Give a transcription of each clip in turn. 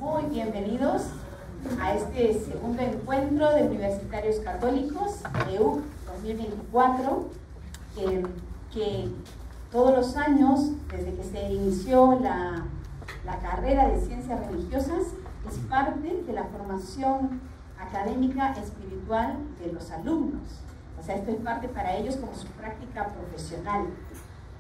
Muy bienvenidos a este segundo encuentro de Universitarios Católicos, EUC 2024, que todos los años, desde que se inició la carrera de Ciencias Religiosas, es parte de la formación académica espiritual de los alumnos. O sea, esto es parte para ellos como su práctica profesional.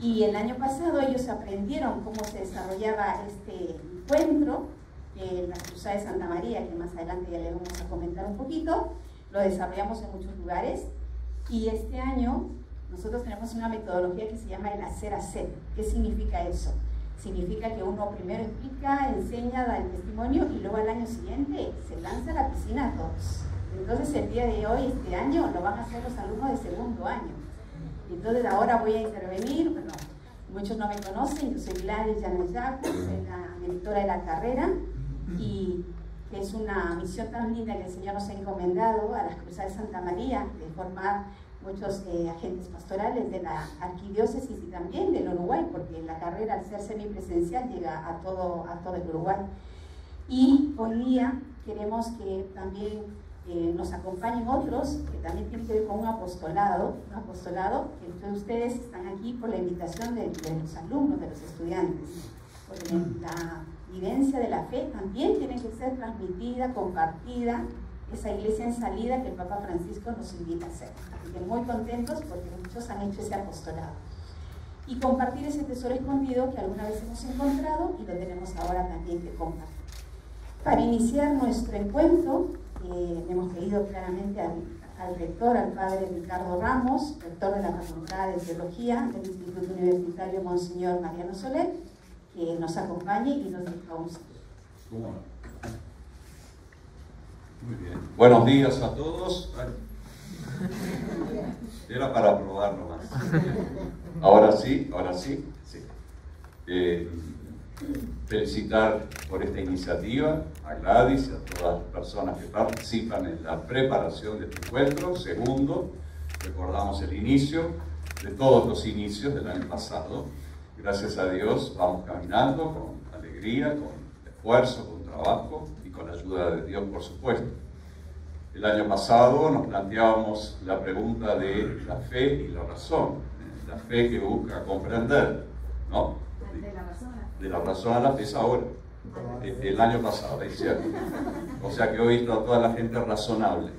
Y el año pasado ellos aprendieron cómo se desarrollaba este encuentro, la Cruzada de Santa María, que más adelante ya le vamos a comentar un poquito. Lo desarrollamos en muchos lugares. Y este año nosotros tenemos una metodología que se llama el hacer hacer. ¿Qué significa eso? Significa que uno primero explica, enseña, da el testimonio y luego al año siguiente se lanza a la piscina a todos. Entonces el día de hoy, este año, lo van a hacer los alumnos de segundo año. Entonces ahora voy a intervenir. Bueno, muchos no me conocen, yo soy Gladys Yanayaku, soy la directora de la carrera, y que es una misión tan linda que el Señor nos ha encomendado a las Cruzadas de Santa María, de formar muchos agentes pastorales de la arquidiócesis y también del Uruguay, porque la carrera, al ser semipresencial, llega a todo el Uruguay. Y hoy día queremos que también nos acompañen otros, que también tienen que ver con un apostolado que ustedes están aquí por la invitación de los alumnos, de los estudiantes, porque la vivencia de la fe también tiene que ser transmitida, compartida, esa iglesia en salida que el Papa Francisco nos invita a hacer. Así que muy contentos porque muchos han hecho ese apostolado. Y compartir ese tesoro escondido que alguna vez hemos encontrado y lo tenemos ahora también que compartir. Para iniciar nuestro encuentro, hemos pedido claramente al rector, al padre Ricardo Ramos, rector de la Facultad de Teología del Instituto Universitario Monseñor Mariano Soler, que nos acompañe y nos diga un saludo. Muy bien. Buenos días a todos. Era para probar nomás. Ahora sí. Felicitar por esta iniciativa a Gladys y a todas las personas que participan en la preparación de este encuentro. Segundo, recordamos el inicio de todos los inicios del año pasado. Gracias a Dios vamos caminando con alegría, con esfuerzo, con trabajo y con la ayuda de Dios, por supuesto. El año pasado nos planteábamos la pregunta de la fe y la razón. La fe que busca comprender, ¿no? De la razón a la fe es ahora. El año pasado, ¿es cierto? O sea que hoy está toda la gente razonable.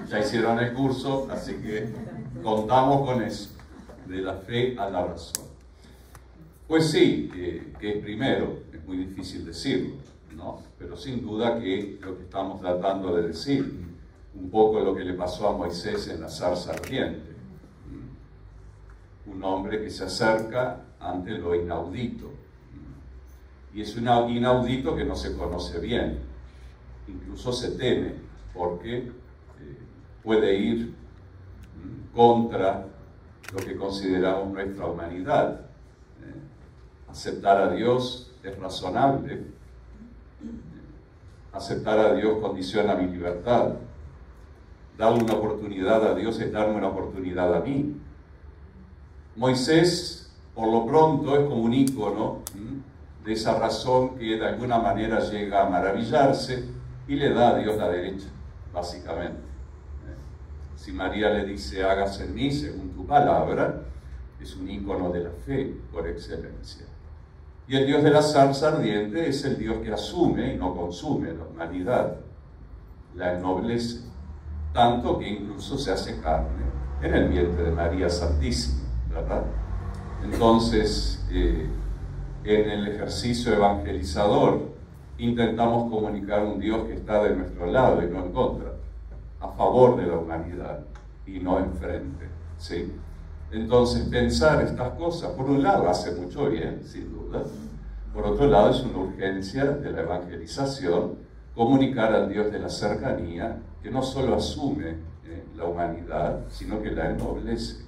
Ya hicieron el curso, así que contamos con eso, de la fe a la razón. Pues sí, que primero, es muy difícil decirlo, ¿no? Pero sin duda que lo que estamos tratando de decir, un poco lo que le pasó a Moisés en la zarza ardiente. Un hombre que se acerca ante lo inaudito. Y es un inaudito que no se conoce bien. Incluso se teme, porque puede ir contra lo que consideramos nuestra humanidad. Aceptar a Dios es razonable. Aceptar a Dios condiciona mi libertad. Darle una oportunidad a Dios es darme una oportunidad a mí. Moisés, por lo pronto, es como un ícono de esa razón que de alguna manera llega a maravillarse y le da a Dios la derecha, básicamente. Si María le dice, hágase en mí según tu palabra, es un ícono de la fe por excelencia. Y el Dios de la zarza ardiente es el Dios que asume y no consume la humanidad, la ennoblece, tanto que incluso se hace carne en el vientre de María Santísima, ¿verdad? Entonces, en el ejercicio evangelizador, intentamos comunicar un Dios que está de nuestro lado y no en contra, a favor de la humanidad y no enfrente, ¿sí? Entonces, pensar estas cosas, por un lado, hace mucho bien, sin duda. Por otro lado, es una urgencia de la evangelización, comunicar al Dios de la cercanía, que no solo asume la humanidad, sino que la ennoblece.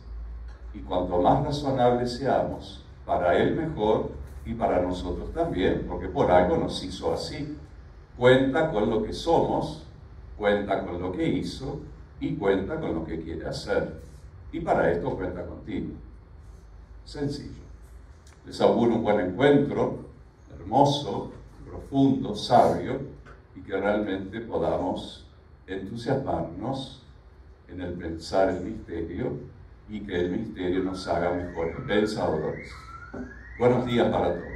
Y cuanto más razonables seamos, para Él mejor y para nosotros también, porque por algo nos hizo así. Cuenta con lo que somos, cuenta con lo que hizo y cuenta con lo que quiere hacer. Y para esto cuenta contigo. Sencillo. Les auguro un buen encuentro, hermoso, profundo, sabio, y que realmente podamos entusiasmarnos en el pensar el misterio y que el misterio nos haga mejores pensadores. Buenos días para todos.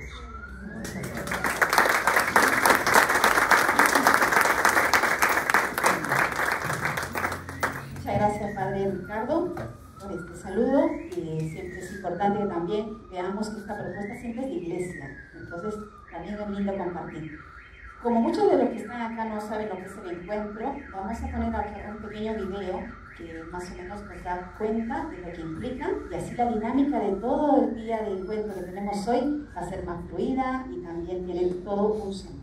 Muchas gracias, Padre Ricardo, por este saludo. Siempre es importante que también veamos que esta propuesta siempre es de iglesia, entonces también es lindo compartir. Como muchos de los que están acá no saben lo que es el encuentro, vamos a poner acá un pequeño video que más o menos nos da cuenta de lo que implica, y así la dinámica de todo el día de encuentro que tenemos hoy va a ser más fluida y también tiene todo un sentido.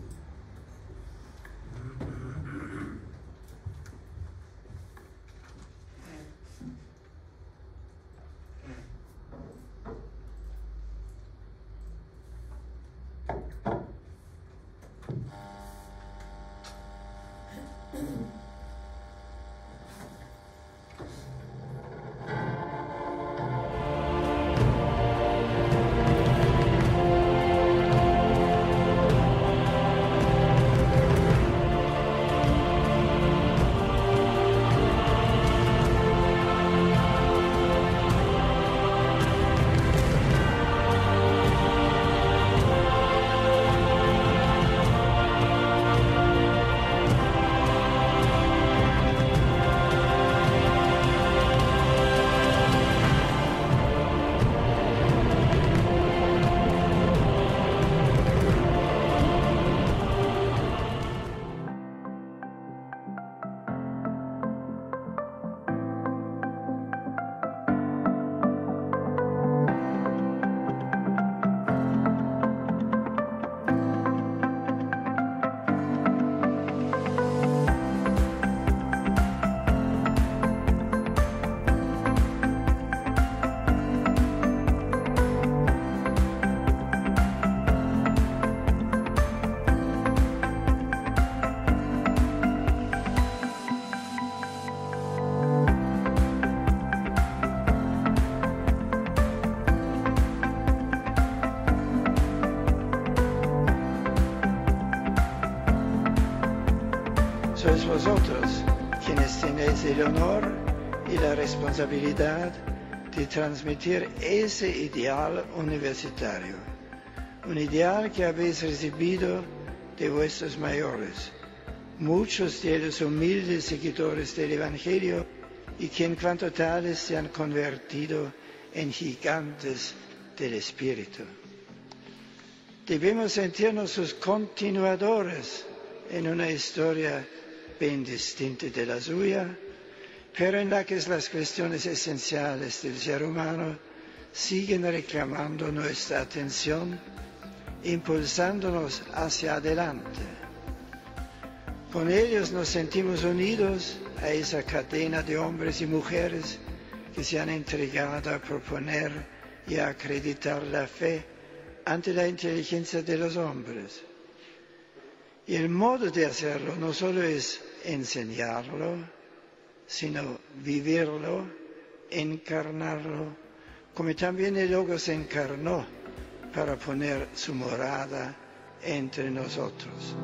Sois vosotros quienes tenéis el honor y la responsabilidad de transmitir ese ideal universitario, un ideal que habéis recibido de vuestros mayores, muchos de los humildes seguidores del Evangelio, y que en cuanto tales se han convertido en gigantes del Espíritu. Debemos sentirnos sus continuadores en una historia bien distinta de la suya, pero en la que las cuestiones esenciales del ser humano siguen reclamando nuestra atención, impulsándonos hacia adelante. Con ellos nos sentimos unidos a esa cadena de hombres y mujeres que se han entregado a proponer y a acreditar la fe ante la inteligencia de los hombres. Y el modo de hacerlo no solo es enseñarlo, sino vivirlo, encarnarlo, como también el Logos se encarnó para poner su morada entre nosotros.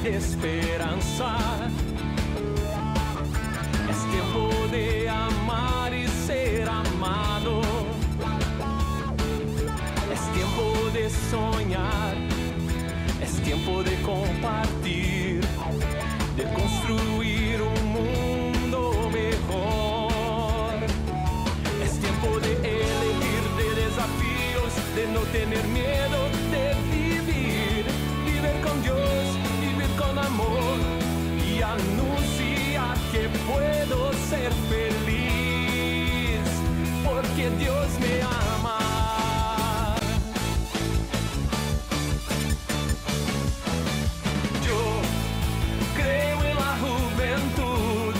Esperanza. Es tiempo de amar y ser amado. Es tiempo de soñar. Es tiempo de compartir, de construir Dios me ama. Yo creo en la juventud,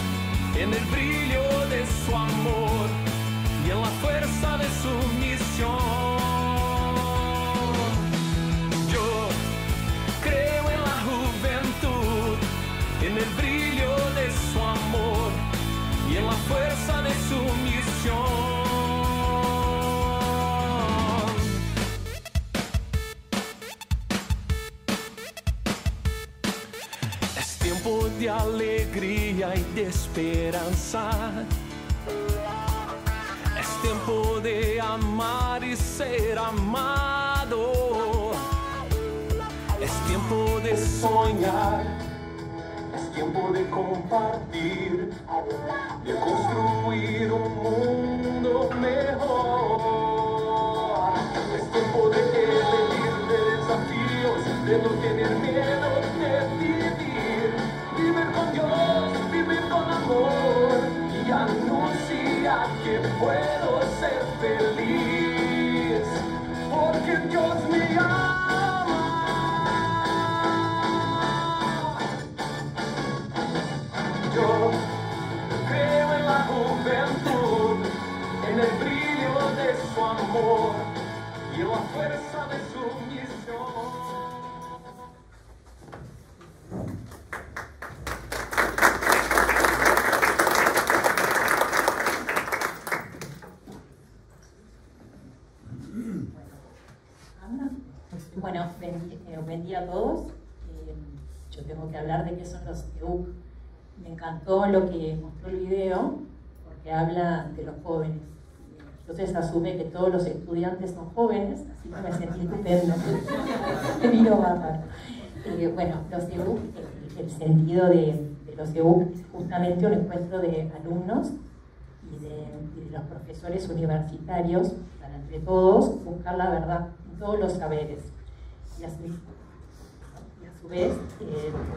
en el brillo de su amor y en la fuerza de su misión. Yo creo en la juventud, en el brillo de su amor y en la fuerza de su misión. Es tiempo de alegría y de esperanza. Es tiempo de amar y ser amado. Es tiempo de soñar. Es tiempo de compartir, de construir un mundo mejor. Es tiempo de elegir, de desafíos, de no tener miedo de vivir. Vivir con Dios, vivir con amor y anunciar que puedo ser feliz, porque Dios me ama. Yo creo en la juventud, en el brillo de su amor y en la fuerza de su misión. Bueno, buen día a todos. Yo tengo que hablar de qué son los EUC. Me encantó lo que mostró el video, porque habla de los jóvenes. Entonces asume que todos los estudiantes son jóvenes, así que me sentí estupenda. Me vino bárbaro. Bueno, los EUC, el sentido de los EUC es justamente un encuentro de alumnos y de los profesores universitarios para entre todos buscar la verdad en todos los saberes. Y a su vez,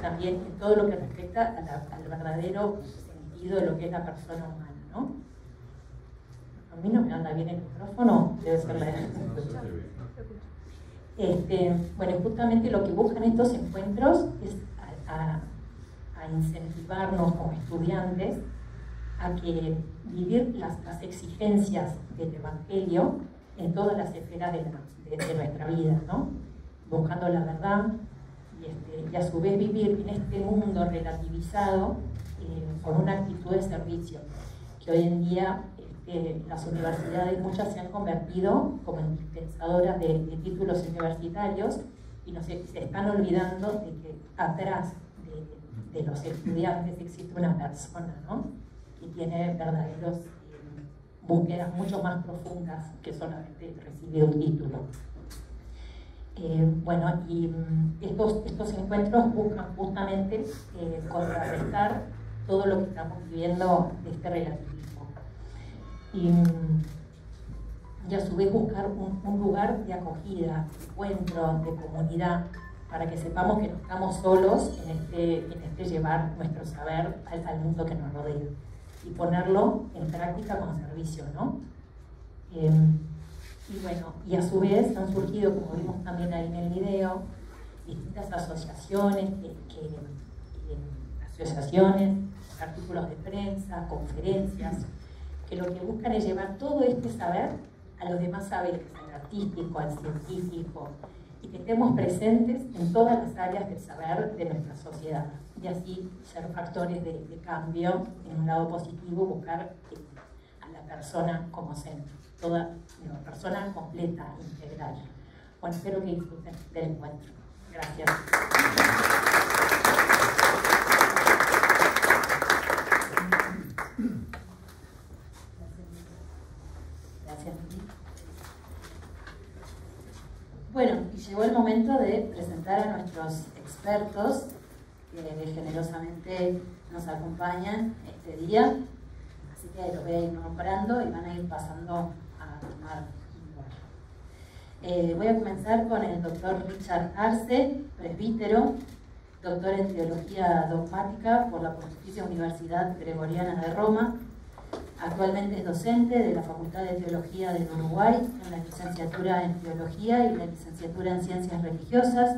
también en todo lo que respecta al verdadero sentido de lo que es la persona humana, ¿no? A mí no me anda bien el micrófono, debe ser la bueno, justamente lo que buscan estos encuentros es a incentivarnos como estudiantes a que vivir las exigencias del Evangelio en todas las esferas de nuestra vida, ¿no? Buscando la verdad y a su vez vivir en este mundo relativizado con una actitud de servicio, que hoy en día las universidades muchas se han convertido como en dispensadoras de títulos universitarios y se están olvidando de que atrás de los estudiantes existe una persona, ¿no? Que tiene verdaderos búsquedas mucho más profundas que solamente recibir un título. Bueno, y estos encuentros buscan justamente contrarrestar todo lo que estamos viviendo de este relativismo. Y a su vez buscar un lugar de acogida, de encuentro, de comunidad, para que sepamos que no estamos solos en este llevar nuestro saber al mundo que nos rodea y ponerlo en práctica con servicio, ¿no? Y bueno, y a su vez han surgido, como vimos también ahí en el video, distintas asociaciones, artículos de prensa, conferencias, que lo que buscan es llevar todo este saber a los demás saberes, al artístico, al científico, y que estemos presentes en todas las áreas del saber de nuestra sociedad, y así ser factores de cambio en un lado positivo, buscar a la persona como centro, toda una persona completa, integral. Bueno, espero que disfruten del encuentro. Gracias. Gracias. Bueno, y llegó el momento de presentar a nuestros expertos que generosamente nos acompañan este día. Así que los voy a ir nombrando y van a ir pasando a tomar lugar. Voy a comenzar con el doctor Richard Arce, presbítero, doctor en Teología Dogmática por la Pontificia Universidad Gregoriana de Roma, Actualmente es docente de la Facultad de Teología del Uruguay, en la licenciatura en Teología y la licenciatura en Ciencias Religiosas,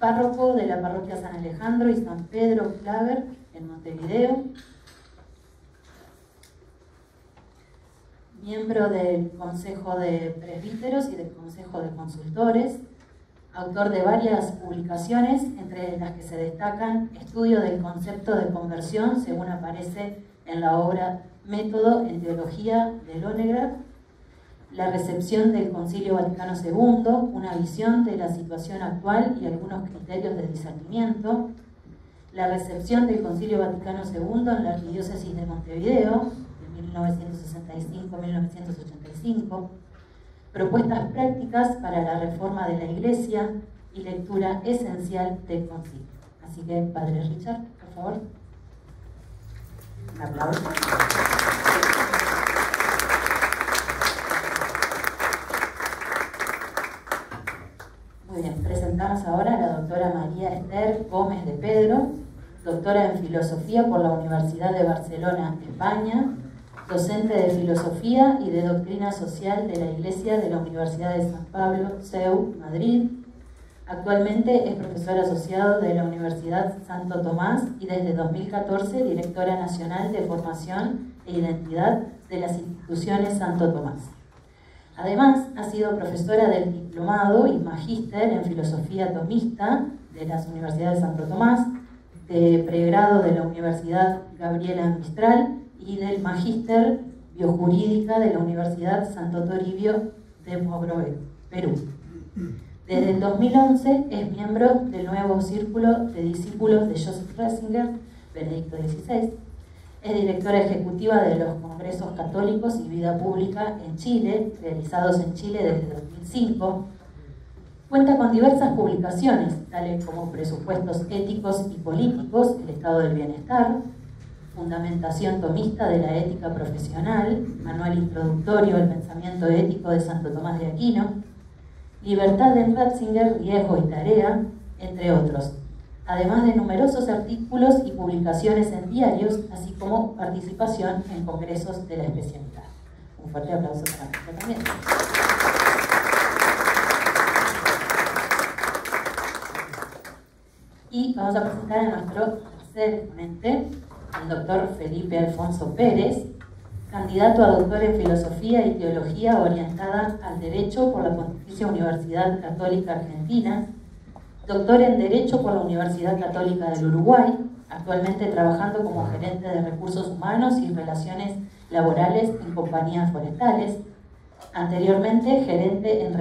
párroco de la parroquia San Alejandro y San Pedro Claver en Montevideo, miembro del Consejo de Presbíteros y del Consejo de Consultores, autor de varias publicaciones, entre las que se destacan Estudio del concepto de conversión, según aparece en la obra Método en Teología de Lonegrad, La recepción del Concilio Vaticano II, una visión de la situación actual y algunos criterios de discernimiento, La recepción del Concilio Vaticano II en la Arquidiócesis de Montevideo, de 1965-1985, Propuestas prácticas para la reforma de la Iglesia y lectura esencial del concilio. Así que, Padre Richard, por favor. Un aplauso. Muy bien, presentamos ahora a la doctora María Esther Gómez de Pedro, doctora en Filosofía por la Universidad de Barcelona, España, docente de Filosofía y de Doctrina Social de la Iglesia de la Universidad de San Pablo, CEU, Madrid. Actualmente es profesor asociado de la Universidad Santo Tomás y desde 2014 directora nacional de Formación e Identidad de las instituciones Santo Tomás. Además, ha sido profesora del Diplomado y Magíster en Filosofía Tomista de las Universidades Santo Tomás, de pregrado de la Universidad Gabriela Mistral y del Magíster Biojurídica de la Universidad Santo Toribio de Mogrovejo, Perú. Desde el 2011 es miembro del nuevo círculo de discípulos de Joseph Ratzinger, Benedicto XVI. Es directora ejecutiva de los Congresos Católicos y Vida Pública en Chile, realizados en Chile desde 2005. Cuenta con diversas publicaciones, tales como Presupuestos Éticos y Políticos, El Estado del Bienestar, Fundamentación Tomista de la Ética Profesional, Manual Introductorio al Pensamiento Ético de Santo Tomás de Aquino, Libertad en Ratzinger, Riesgo y Tarea, entre otros, además de numerosos artículos y publicaciones en diarios, así como participación en congresos de la especialidad. Un fuerte aplauso para nosotros también. Y vamos a presentar a nuestro tercer exponente, el doctor Felipe Alfonso Pérez, candidato a doctor en Filosofía y Teología orientada al Derecho por la Pontificia Universidad Católica Argentina, doctor en Derecho por la Universidad Católica del Uruguay, actualmente trabajando como gerente de Recursos Humanos y Relaciones Laborales en compañías forestales, anteriormente gerente en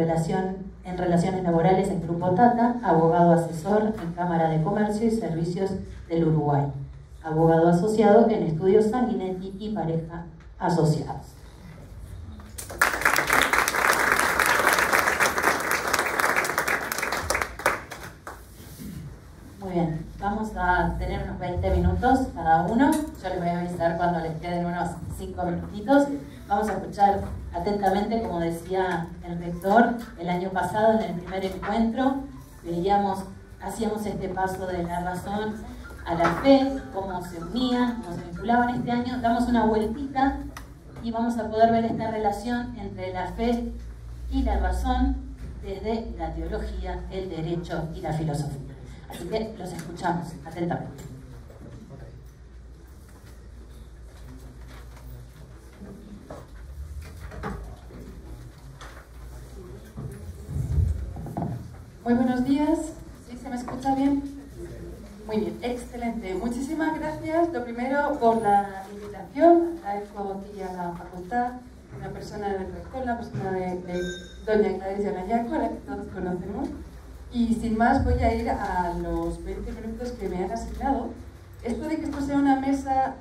Relaciones Laborales en Grupo Tata, abogado asesor en Cámara de Comercio y Servicios del Uruguay, abogado asociado en Estudios Sanguinetti y Pareja Asociados. Muy bien, vamos a tener unos 20 minutos cada uno. Yo les voy a avisar cuando les queden unos 5 minutitos. Vamos a escuchar atentamente, como decía el rector, el año pasado en el primer encuentro hacíamos este paso de la razón a la fe, cómo se unían, cómo se vinculaban. Este año damos una vueltita y vamos a poder ver esta relación entre la fe y la razón desde la teología, el derecho y la filosofía. Así que los escuchamos atentamente. Muy buenos días. ¿Sí se me escucha bien? Muy bien, excelente. Muchísimas gracias, lo primero, por la invitación. Agradezco aquí a la facultad, la persona del rector, la persona de doña Gladys Yanayaco, a la que todos conocemos. Y sin más voy a ir a los 20 minutos que me han asignado. Esto de que esto sea una mesa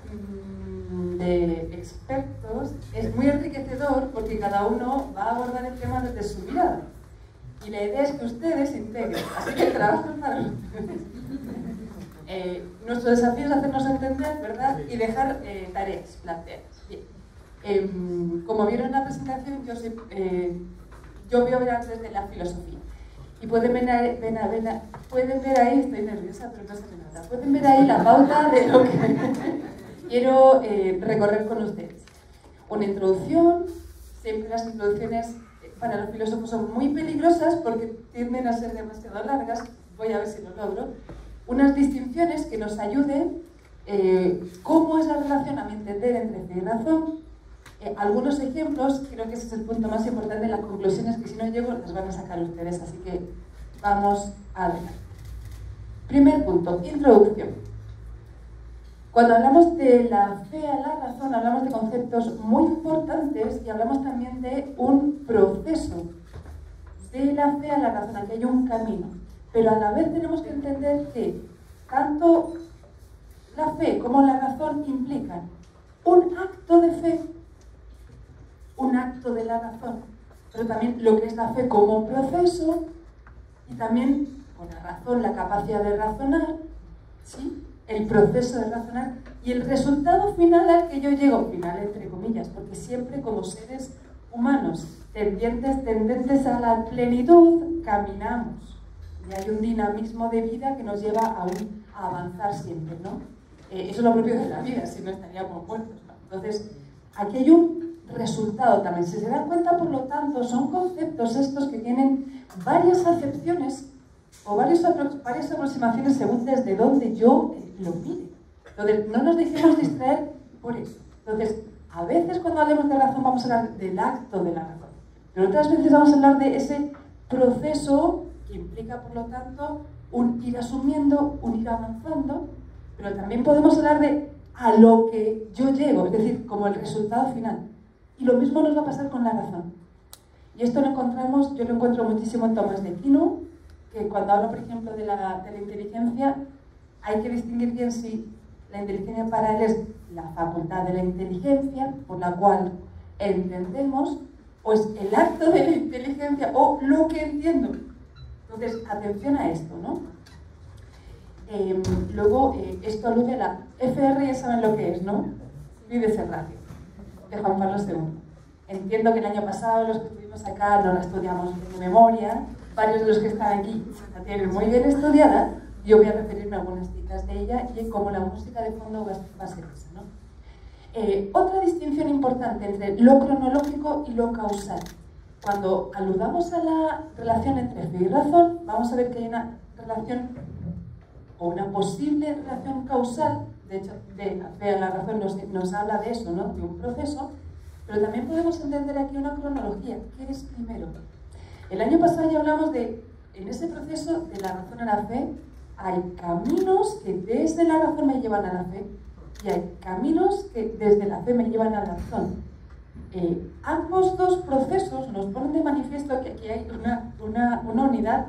de expertos es muy enriquecedor porque cada uno va a abordar el tema desde su mirada. Y la idea es que ustedes se integren, así que el trabajo es para ustedes. Nuestro desafío es hacernos entender, ¿verdad? Y dejar tareas planteadas. Bien. Como vieron en la presentación, yo voy a hablar desde la filosofía. Y pueden ver ahí, estoy nerviosa, pero no se me nota. Pueden ver ahí la pauta de lo que quiero recorrer con ustedes. una introducción. Siempre las introducciones para los filósofos son muy peligrosas porque tienden a ser demasiado largas. Voy a ver si lo logro. Unas distinciones que nos ayuden cómo es la relación, a mi entender, entre fe y razón. Algunos ejemplos, creo que ese es el punto más importante, las conclusiones que si no llego las van a sacar ustedes, así que vamos a ver. Primer punto, introducción. Cuando hablamos de la fe a la razón, hablamos de conceptos muy importantes y hablamos también de un proceso de la fe a la razón. Aquí hay un camino, pero a la vez tenemos que entender que tanto la fe como la razón implican un acto de fe, un acto de la razón, pero también lo que es la fe como proceso y también con la razón, la capacidad de razonar, ¿sí? El proceso de razonar y el resultado final al que yo llego, final entre comillas, porque siempre como seres humanos tendentes a la plenitud, caminamos y hay un dinamismo de vida que nos lleva a avanzar siempre, ¿no? Eso es lo propio de la vida, si no estaríamos muertos, ¿no? Entonces, aquí hay un resultado también. Si se dan cuenta, por lo tanto, son conceptos estos que tienen varias acepciones o varias aproximaciones según desde donde yo lo mire. Entonces, no nos dejemos distraer por eso. Entonces, a veces cuando hablemos de razón vamos a hablar del acto de la razón, pero otras veces vamos a hablar de ese proceso que implica, por lo tanto, un ir asumiendo, un ir avanzando, pero también podemos hablar de a lo que yo llego, es decir, como el resultado final. Y lo mismo nos va a pasar con la razón. Y esto lo encontramos, yo lo encuentro muchísimo en Tomás de Aquino, que cuando hablo, por ejemplo, de la inteligencia, hay que distinguir bien si la inteligencia para él es la facultad de la inteligencia, por la cual entendemos, o es el acto de la inteligencia, o lo que entiendo. Entonces, atención a esto, ¿no? Luego, esto alude a la FR, ya saben lo que es, ¿no? Vive Serratio, de Juan Pablo II. Entiendo que el año pasado los que estuvimos acá no la estudiamos de memoria, varios de los que están aquí la tienen muy bien estudiada. Yo voy a referirme a algunas citas de ella y cómo la música de fondo va a ser esa, ¿no? Otra distinción importante entre lo cronológico y lo causal. Cuando aludamos a la relación entre fe y razón, vamos a ver que hay una relación o una posible relación causal. De hecho, de la fe a la razón nos habla de eso, ¿no? De un proceso, pero también podemos entender aquí una cronología. ¿Qué es primero? El año pasado ya hablamos de, en ese proceso de la razón a la fe, hay caminos que desde la razón me llevan a la fe y hay caminos que desde la fe me llevan a la razón. Ambos dos procesos nos ponen de manifiesto que aquí hay una unidad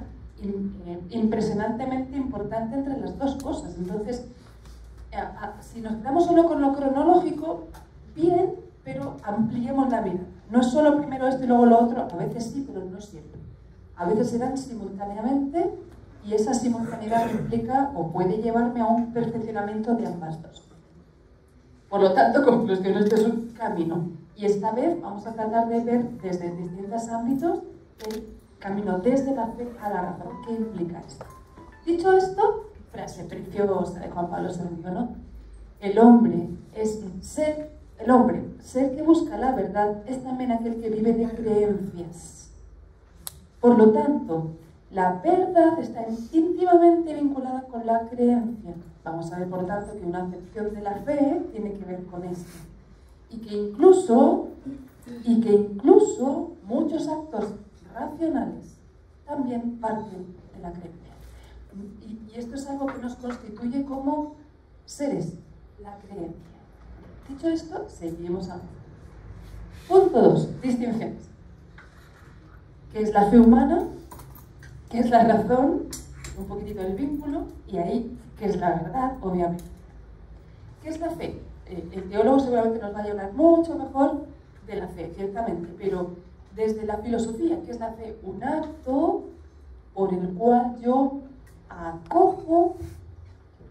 impresionantemente importante entre las dos cosas. Entonces, si nos quedamos solo con lo cronológico, bien, pero ampliemos la vida. No es solo primero esto y luego lo otro, a veces sí, pero no siempre. A veces se dan simultáneamente y esa simultaneidad implica o puede llevarme a un perfeccionamiento de ambas dos. Por lo tanto, conclusión, este es un camino. Y esta vez vamos a tratar de ver desde distintos ámbitos el camino desde la fe a la razón. ¿Qué implica esto? Dicho esto, frase preciosa de Juan Pablo II, ¿no? El hombre, ser que busca la verdad, es también aquel que vive de creencias. Por lo tanto, la verdad está íntimamente vinculada con la creencia. Vamos a ver, por tanto, que una acepción de la fe tiene que ver con esto. Y que incluso muchos actos racionales también parten de la creencia. Y esto es algo que nos constituye como seres, la creencia. Dicho esto, seguimos avanzando. Punto 2, distinciones. ¿Qué es la fe humana? ¿Qué es la razón? Un poquitito el vínculo. Y ahí, ¿qué es la verdad? Obviamente. ¿Qué es la fe? El teólogo seguramente nos va a hablar mucho mejor de la fe, ciertamente, pero desde la filosofía, ¿qué es la fe? Un acto por el cual yo acojo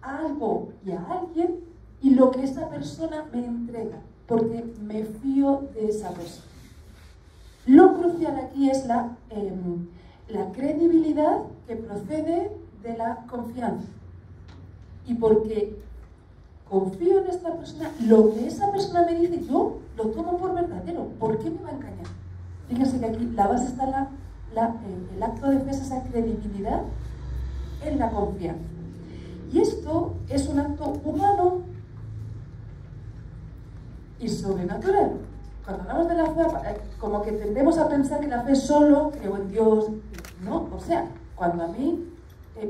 algo y a alguien y lo que esa persona me entrega, porque me fío de esa persona. Lo crucial aquí es la credibilidad que procede de la confianza. Y porque confío en esta persona, lo que esa persona me dice, yo lo tomo por verdadero. ¿Por qué me va a engañar? Fíjense que aquí la base está el acto de fe es esa credibilidad en la confianza. Y esto es un acto humano y sobrenatural. Cuando hablamos de la fe, como que tendemos a pensar que la fe solo creo en Dios, ¿no? O sea, cuando a mí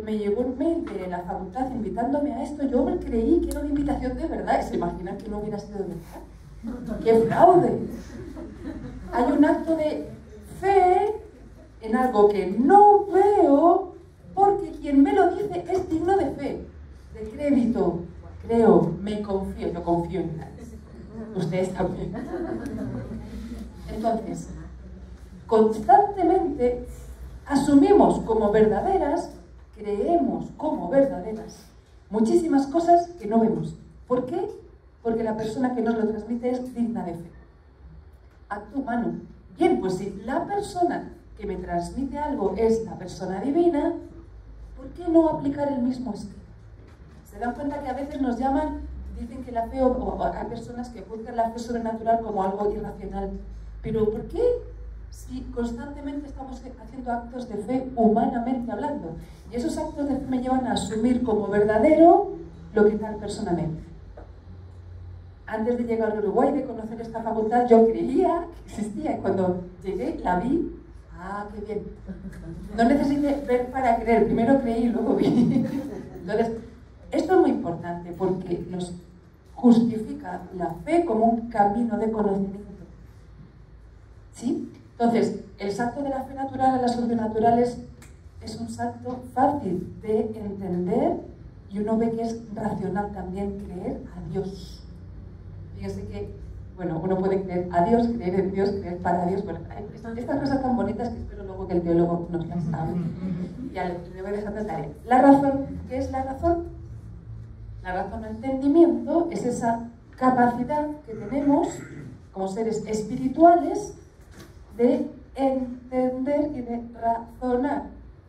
me llegó un mail de la facultad invitándome a esto, yo creí que era una invitación de verdad, y se imaginan que no hubiera sido de verdad. ¡Qué fraude! Hay un acto de fe en algo que no veo, porque quien me lo dice es digno de fe, de crédito. Creo, me confío, yo confío en nadie. Ustedes también. Entonces, constantemente asumimos como verdaderas, creemos como verdaderas, muchísimas cosas que no vemos. ¿Por qué? Porque la persona que nos lo transmite es digna de fe. Acto humano. Bien, pues si la persona que me transmite algo es la persona divina, ¿por qué no aplicar el mismo estilo? ¿Se dan cuenta que a veces nos llaman, dicen que la fe, o hay personas que juzgan la fe sobrenatural como algo irracional? Pero ¿por qué si constantemente estamos haciendo actos de fe humanamente hablando? Y esos actos de fe me llevan a asumir como verdadero lo que tal persona me dice. Antes de llegar al Uruguay, de conocer esta facultad, yo creía que existía, y cuando llegué la vi. ¡Ah, qué bien! No necesité ver para creer, primero creí y luego vi. Entonces, esto es muy importante porque nos justifica la fe como un camino de conocimiento. ¿Sí? Entonces, el salto de la fe natural a la sobrenatural es un salto fácil de entender, y uno ve que es racional también creer a Dios. Fíjense que, bueno, uno puede creer a Dios, creer en Dios, creer para Dios. Bueno, hay estas cosas tan bonitas que espero luego que el teólogo nos las hable. Ya le voy dejando tarea. La razón, ¿qué es la razón? La razón o entendimiento es esa capacidad que tenemos como seres espirituales de entender y de razonar.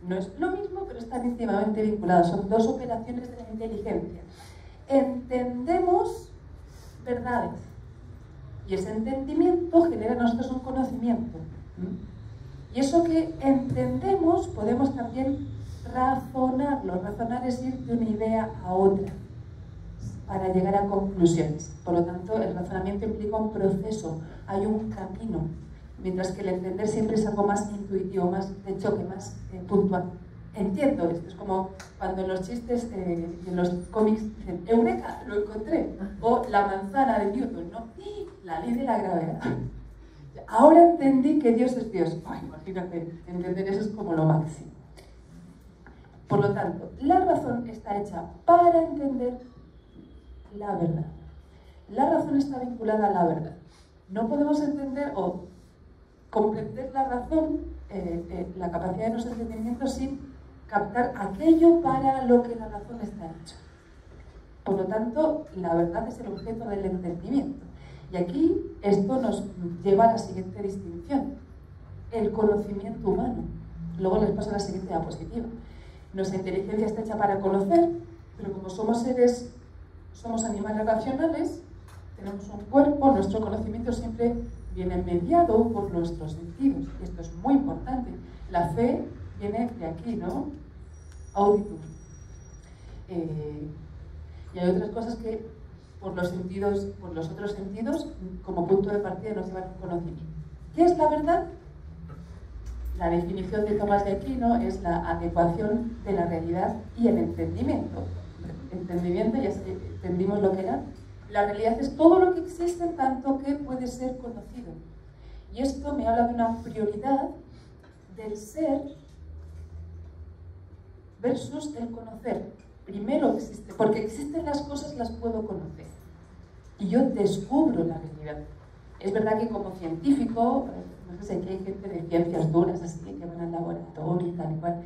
No es lo mismo, pero están íntimamente vinculados. Son dos operaciones de la inteligencia. Entendemos verdades, y ese entendimiento genera en nosotros un conocimiento. Y eso que entendemos podemos también razonarlo. Razonar es ir de una idea a otra para llegar a conclusiones. Por lo tanto, el razonamiento implica un proceso, hay un camino, mientras que el entender siempre es algo más intuitivo, más de choque, más puntual. Entiendo esto, es como cuando en los chistes y en los cómics dicen ¡Eureka! ¡Lo encontré! O la manzana de Newton, ¿no? ¡Y! La ley de la gravedad. Ahora entendí que Dios es Dios. Ay, imagínate, entender eso es como lo máximo. Por lo tanto, la razón está hecha para entender la verdad. La razón está vinculada a la verdad. No podemos entender o comprender la razón, la capacidad de nuestro entendimiento, sin captar aquello para lo que la razón está hecha. Por lo tanto, la verdad es el objeto del entendimiento. Y aquí esto nos lleva a la siguiente distinción: el conocimiento humano. Luego les paso a la siguiente diapositiva. Nuestra inteligencia está hecha para conocer, pero como somos seres, somos animales racionales, tenemos un cuerpo, nuestro conocimiento siempre viene mediado por nuestros sentidos. Y esto es muy importante. La fe viene de aquí, ¿no? Auditum. Y hay otras cosas que por los sentidos, por los otros sentidos, como punto de partida nos llevan a un conocimiento. ¿Qué es la verdad? La definición de Tomás de Aquino es la adecuación de la realidad y el entendimiento. Entendimiento, ya entendimos lo que era. La realidad es todo lo que existe en tanto que puede ser conocido. Y esto me habla de una prioridad del ser versus el conocer. Primero existe, porque existen las cosas, las puedo conocer. Y yo descubro la realidad. Es verdad que como científico, no sé, que hay gente de ciencias duras así, que van al laboratorio y tal y cual.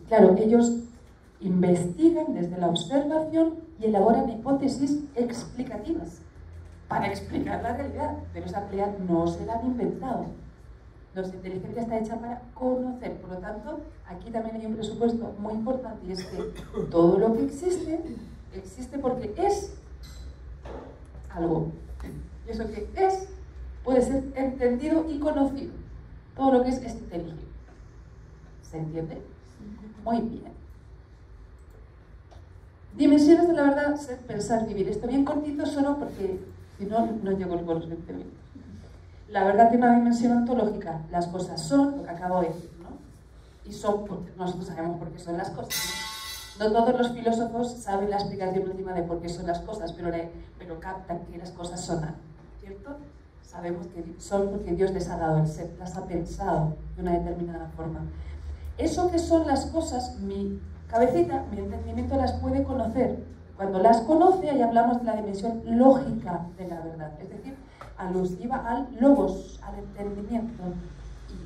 Claro, ellos investigan desde la observación y elaboran hipótesis explicativas para explicar la realidad, pero esa realidad no se la han inventado. Nuestra inteligencia está hecha para conocer. Por lo tanto, aquí también hay un presupuesto muy importante, y es que todo lo que existe, existe porque es algo. Y eso que es puede ser entendido y conocido. Todo lo que es inteligible. ¿Se entiende? Muy bien. Dimensiones de la verdad, ser, pensar, vivir. Esto bien cortito solo porque si no, no llego con los 20 minutos. La verdad tiene una dimensión ontológica. Las cosas son lo que acabo de decir, ¿no? Y son porque nosotros sabemos por qué son las cosas, ¿no? No todos los filósofos saben la explicación última de por qué son las cosas, pero captan que las cosas son algo, ¿cierto? Sabemos que son porque Dios les ha dado el ser, las ha pensado de una determinada forma. Eso que son las cosas, mi cabecita, mi entendimiento las puede conocer. Cuando las conoce, ahí hablamos de la dimensión lógica de la verdad, es decir, alusiva al logos, al entendimiento.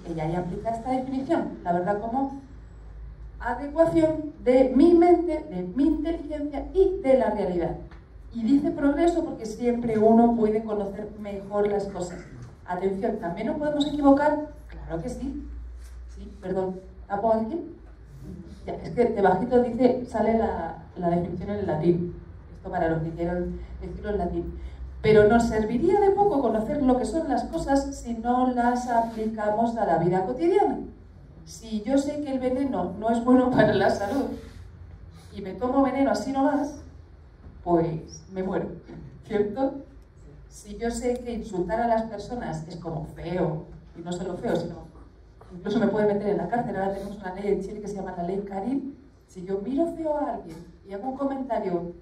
Y ella ahí aplica esta definición, la verdad como adecuación de mi mente, de mi inteligencia y de la realidad. Y dice progreso porque siempre uno puede conocer mejor las cosas. Atención, ¿también nos podemos equivocar? Claro que sí. Sí, perdón, ¿tapo aquí? Ya, es que debajito dice, sale la definición en el latín. Esto para los que quieran decirlo en latín. Pero nos serviría de poco conocer lo que son las cosas si no las aplicamos a la vida cotidiana. Si yo sé que el veneno no es bueno para la salud y me tomo veneno así nomás, pues me muero, ¿cierto? Si yo sé que insultar a las personas es como feo, y no solo feo, sino incluso me puede meter en la cárcel. Ahora tenemos una ley en Chile que se llama la ley Karim. Si yo miro feo a alguien y hago un comentario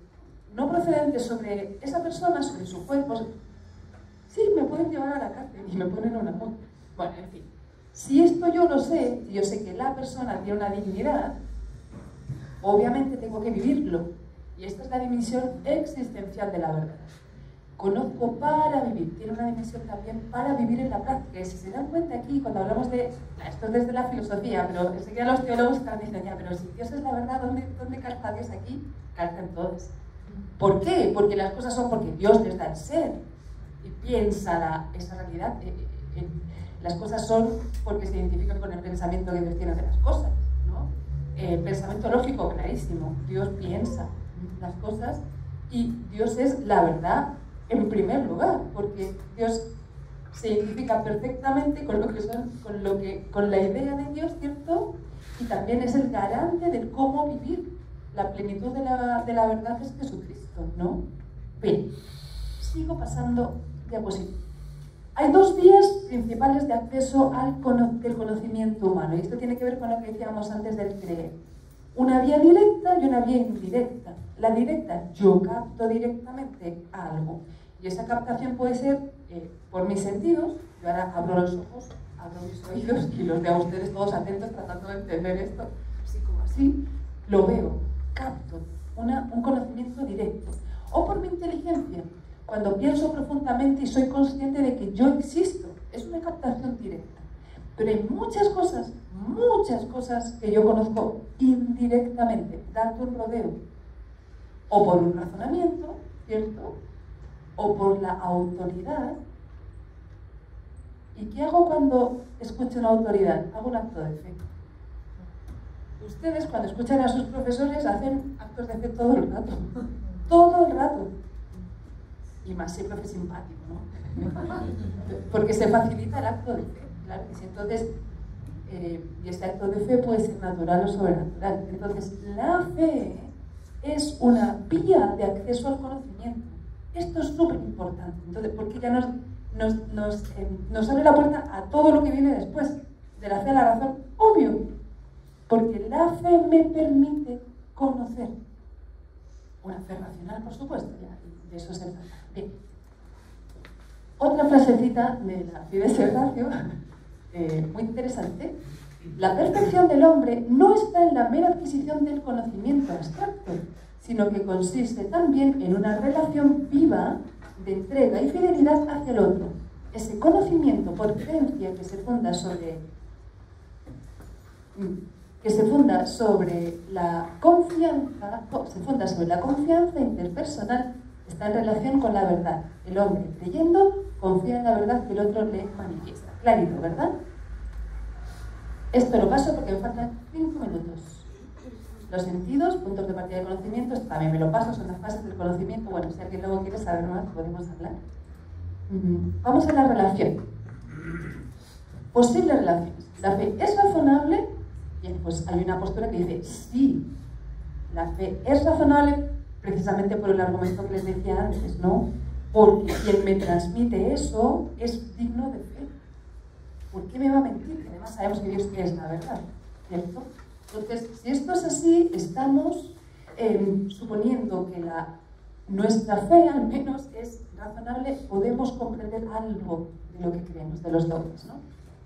no procedente sobre esa persona, sobre su cuerpo, sí, me pueden llevar a la cárcel y me ponen una multa. Bueno, en fin. Si esto yo lo sé, y yo sé que la persona tiene una dignidad, obviamente tengo que vivirlo. Y esta es la dimensión existencial de la verdad. Conozco para vivir, tiene una dimensión también para vivir en la práctica. Y si se dan cuenta aquí, cuando hablamos de, esto es desde la filosofía, pero enseguida los teólogos están diciendo, ya, pero si Dios es la verdad, ¿dónde calza Dios aquí? Calza en todas. ¿Por qué? Porque las cosas son porque Dios les da el ser. Y piensa esa realidad. Las cosas son porque se identifican con el pensamiento que Dios tiene de las cosas, ¿no? Pensamiento lógico, clarísimo. Dios piensa las cosas y Dios es la verdad en primer lugar, porque Dios se identifica perfectamente con lo que son, con la idea de Dios, ¿cierto? Y también es el garante de cómo vivir. La plenitud de la verdad es Jesucristo, ¿no? Bien, sigo pasando diapositiva. Hay dos vías principales de acceso del conocimiento humano, y esto tiene que ver con lo que decíamos antes del creer. Una vía directa y una vía indirecta. La directa, yo capto directamente algo, y esa captación puede ser por mis sentidos. Yo ahora abro los ojos, abro mis oídos y los veo a ustedes todos atentos tratando de entender esto, así como así, lo veo, capto un conocimiento directo. O por mi inteligencia, cuando pienso profundamente y soy consciente de que yo existo, es una captación directa. Pero hay muchas cosas que yo conozco indirectamente, dando un rodeo, o por un razonamiento, ¿cierto? O por la autoridad. ¿Y qué hago cuando escucho una autoridad? Hago un acto de fe. Ustedes cuando escuchan a sus profesores hacen actos de fe todo el rato. Todo el rato. Y más si el profe es simpático, ¿no? Porque se facilita el acto de fe, claro. Y entonces, y este acto de fe puede ser natural o sobrenatural. Entonces, la fe es una vía de acceso al conocimiento. Esto es súper importante. Entonces, porque ya nos abre la puerta a todo lo que viene después. De la fe a la razón, obvio. Porque la fe me permite conocer. Una fe racional, por supuesto, ya, de eso se trata. Bien. Otra frasecita de la Fides Ratio, muy interesante. La perfección del hombre no está en la mera adquisición del conocimiento abstracto, sino que consiste también en una relación viva de entrega y fidelidad hacia el otro. Ese conocimiento por creencia que se funda sobre la confianza interpersonal, está en relación con la verdad. El hombre, creyendo, confía en la verdad que el otro le manifiesta. Clarito, ¿verdad? Esto lo paso porque me faltan 5 minutos. los sentidos, puntos de partida de conocimiento, esto también me lo paso, son las fases del conocimiento. Bueno, si alguien luego quiere saber más, podemos hablar. Vamos a la relación. Posibles relaciones. ¿La fe es razonable? Bien, pues hay una postura que dice sí. La fe es razonable precisamente por el argumento que les decía antes, ¿no? Porque quien me transmite eso es digno de fe. ¿Por qué me va a mentir? Que además sabemos que Dios es la verdad, ¿cierto? Entonces, si esto es así, estamos suponiendo que nuestra fe, al menos, es razonable, podemos comprender algo de lo que creemos, de los dogmas, ¿no?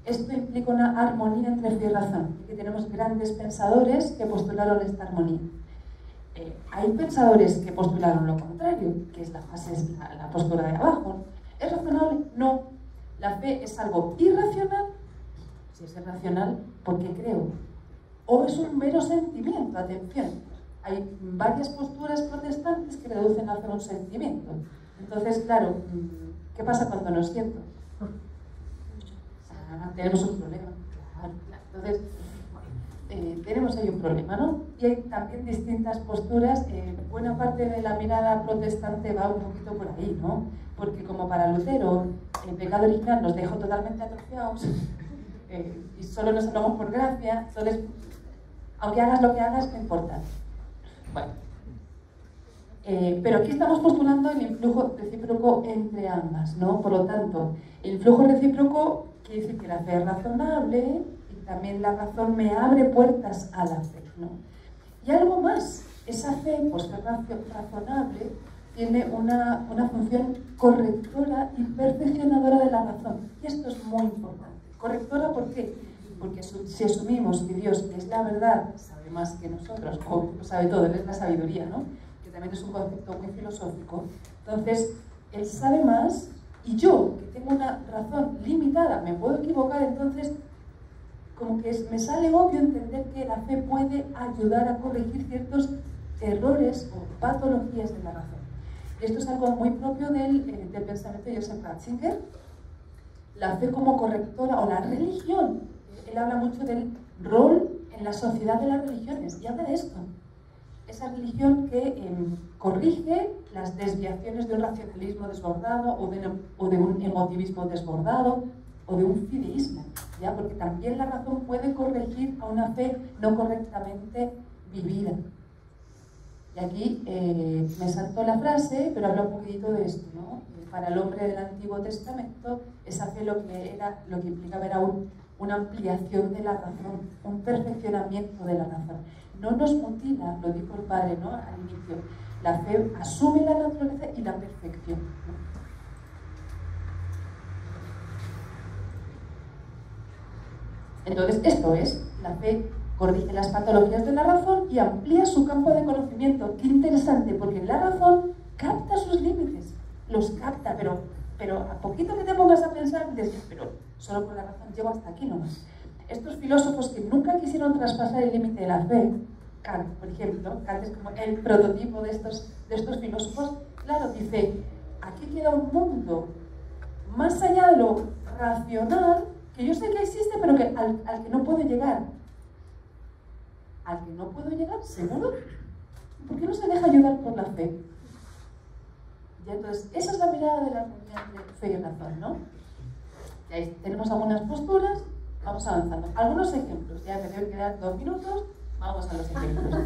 Esto implica una armonía entre fe y razón. Aquí tenemos grandes pensadores que postularon esta armonía. Hay pensadores que postularon lo contrario, que es la postura de abajo. ¿Es razonable? No. La fe es algo irracional. Si es irracional, ¿por qué creo? O es un mero sentimiento. Atención, hay varias posturas protestantes que reducen a fe un sentimiento. Entonces, claro, ¿qué pasa cuando no siento? Tenemos un problema. Claro. Entonces, tenemos ahí un problema, ¿no? Y hay también distintas posturas. Buena parte de la mirada protestante va un poquito por ahí, ¿no? Porque como para Lutero el pecado original nos dejó totalmente atrofiados y solo nos salvamos por gracia, entonces, aunque hagas lo que hagas, no importa. Bueno. Pero aquí estamos postulando el influjo recíproco entre ambas, ¿no? Por lo tanto, el influjo recíproco quiere decir que la fe es razonable y también la razón me abre puertas a la fe, ¿no? Y algo más, esa fe, pues ser razonable, tiene una función correctora y perfeccionadora de la razón. Y esto es muy importante. ¿Correctora por qué? Porque si asumimos que Dios es la verdad, sabe más que nosotros, o lo sabe todo, Él es la sabiduría, ¿no? Que también es un concepto muy filosófico. Entonces, Él sabe más y yo, que tengo una razón limitada, me puedo equivocar, entonces como que me sale obvio entender que la fe puede ayudar a corregir ciertos errores o patologías de la razón. Y esto es algo muy propio del pensamiento de Joseph Ratzinger. La fe como correctora o la religión. Él habla mucho del rol en la sociedad de las religiones y habla de esto. Esa religión que corrige las desviaciones de un racionalismo desbordado o de un emotivismo desbordado o de un fideísmo, ¿ya? Porque también la razón puede corregir a una fe no correctamente vivida. Y aquí me saltó la frase, pero habla un poquitito de esto, ¿no? Para el hombre del Antiguo Testamento, esa fe lo que implicaba era una ampliación de la razón, un perfeccionamiento de la razón. No nos mutila, lo dijo el padre, ¿no? Al inicio. La fe asume la naturaleza y la perfección, ¿no? Entonces, esto es, la fe corrige las patologías de la razón y amplía su campo de conocimiento. Qué interesante, porque la razón capta sus límites, los capta, pero a poquito que te pongas a pensar, dices, pero solo con la razón llego hasta aquí nomás. Estos filósofos que nunca quisieron traspasar el límite de la fe, Kant, por ejemplo, Kant es como el prototipo de estos filósofos, claro, dice, aquí queda un mundo más allá de lo racional, que yo sé que existe, pero que al que no puedo llegar. ¿Al que no puedo llegar? ¿Seguro? ¿Por qué no se deja ayudar por la fe? Y entonces, esa es la mirada de la armonía entre fe y razón, ¿no? Y ahí tenemos algunas posturas, vamos avanzando. Algunos ejemplos, ya me deben quedar 2 minutos, vamos a los ejemplos.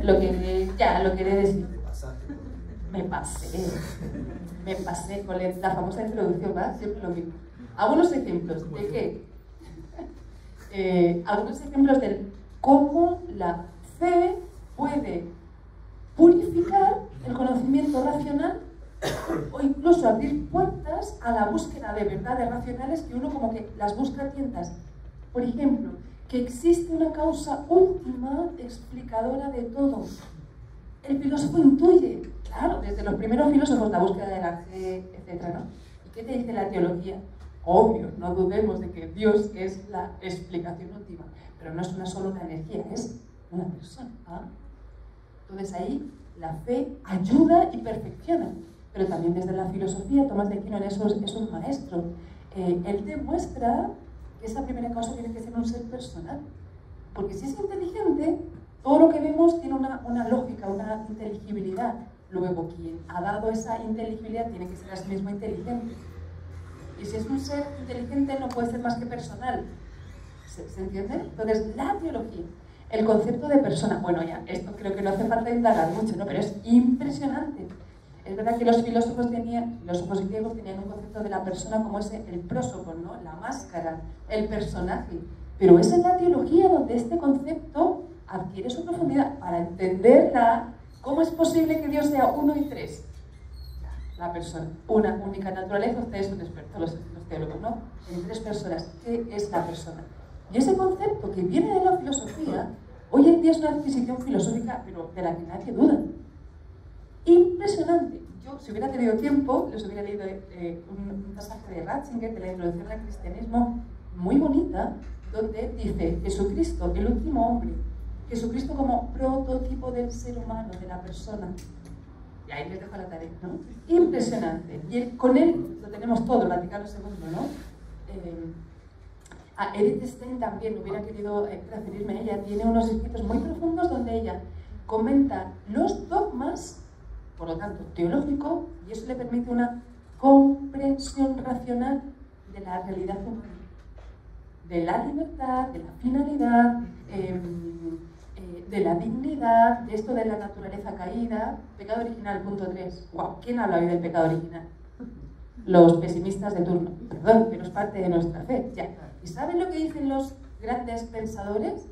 Lo quería decir. Me pasé con la famosa introducción, ¿verdad? Siempre lo mismo. Algunos ejemplos de qué. Algunos ejemplos de cómo la fe puede purificar el conocimiento racional o incluso abrir puertas a la búsqueda de verdades racionales que uno como que las busca a tientas. Por ejemplo, que existe una causa última explicadora de todo. El filósofo intuye, claro, desde los primeros filósofos, la búsqueda de la fe, etc., ¿no? ¿Y qué te dice la teología? Obvio, no dudemos de que Dios es la explicación última, pero no es solo una energía, es una persona. ¿Ah? Entonces ahí la fe ayuda y perfecciona, pero también desde la filosofía, Tomás de Aquino en eso es un maestro. Él demuestra que esa primera causa tiene que ser un ser personal, porque si es inteligente, todo lo que vemos tiene una lógica, una inteligibilidad. Luego, quien ha dado esa inteligibilidad tiene que ser a sí mismo inteligente. Y si es un ser inteligente, no puede ser más que personal. ¿Se entiende? Entonces, la teología, el concepto de persona, bueno, ya, esto creo que no hace falta indagar mucho, ¿no? Pero es impresionante. Es verdad que los filósofos griegos tenían un concepto de la persona como ese, el prósopon, ¿no? La máscara, el personaje. Pero es en la teología donde este concepto adquiere su profundidad para entenderla. ¿Cómo es posible que Dios sea uno y tres? La persona, una única naturaleza. Ustedes son expertos, los teólogos, ¿no? En tres personas. ¿Qué es la persona? Y ese concepto que viene de la filosofía, hoy en día es una adquisición filosófica, pero de la que nadie duda. Impresionante. Yo, si hubiera tenido tiempo, les hubiera leído un pasaje de Ratzinger, de la Introducción al Cristianismo, muy bonita, donde dice Jesucristo, el último hombre, Jesucristo como prototipo del ser humano, de la persona. Y ahí les dejo la tarea, ¿no? Impresionante. Y con él lo tenemos todo, el Vaticano II, ¿no? A Edith Stein también, hubiera querido referirme a ella, tiene unos escritos muy profundos donde ella comenta los dogmas, por lo tanto, teológico, y eso le permite una comprensión racional de la realidad humana, de la libertad, de la finalidad, de la dignidad, de esto de la naturaleza caída. Pecado original, punto 3. Wow, ¿quién habla hoy del pecado original? Los pesimistas de turno. Perdón, pero es parte de nuestra fe. Ya. ¿Y saben lo que dicen los grandes pensadores,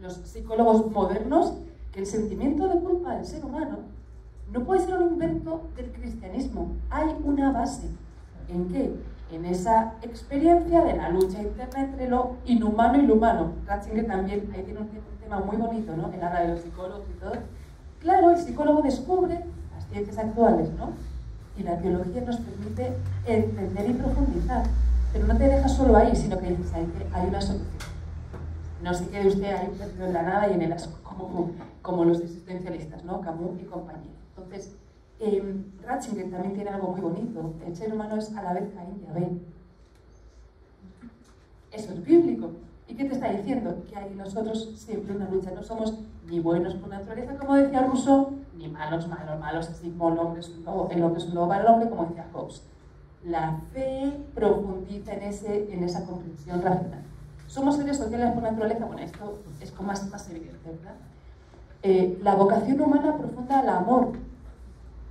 los psicólogos modernos? Que el sentimiento de culpa del ser humano no puede ser un invento del cristianismo. Hay una base. ¿En qué? En esa experiencia de la lucha interna entre lo inhumano y lo humano. Ratzinger también, ahí tiene un tema muy bonito, ¿no? Él habla de los psicólogos y todo. Claro, el psicólogo descubre las ciencias actuales, ¿no? Y la teología nos permite entender y profundizar. Pero no te deja solo ahí, sino que dices, hay una solución. No se quede usted ahí perdido en la nada y en el asco, como los existencialistas, ¿no? Camus y compañía. Entonces, Ratzinger también tiene algo muy bonito. El ser humano es a la vez Caín y Abel. Eso es bíblico. ¿Y qué te está diciendo? Que hay en nosotros siempre una lucha. No somos ni buenos por naturaleza, como decía Rousseau, ni malos, así como el hombre es un lobo para el hombre, como decía Hobbes. La fe profundiza en esa comprensión racional. ¿Somos seres sociales por naturaleza? Bueno, esto es como más evidente, ¿verdad? La vocación humana profunda al amor.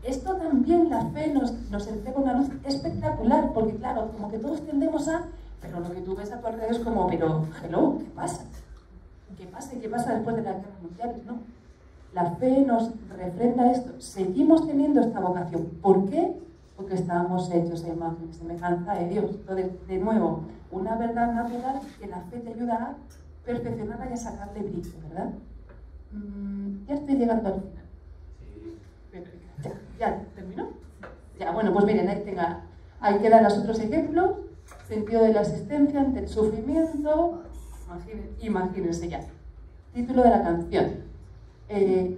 Esto también la fe nos entrega una luz espectacular, porque claro, como que todos tendemos a, pero lo que tú ves a tu alrededor es como, pero, hello, ¿qué pasa? ¿Qué pasa después de las guerras mundiales? No. La fe nos refrenda esto. Seguimos teniendo esta vocación. ¿Por qué? Porque estábamos hechos a imagen y semejanza de Dios. Entonces, de nuevo, una verdad natural que la fe te ayuda a perfeccionarla y a sacarle brillo, ¿verdad? Ya estoy llegando al final. ¿Ya terminó? Ya, bueno, pues miren, ahí quedan los otros ejemplos. Sentido de la existencia ante el sufrimiento. Imagínense ya. Título de la canción.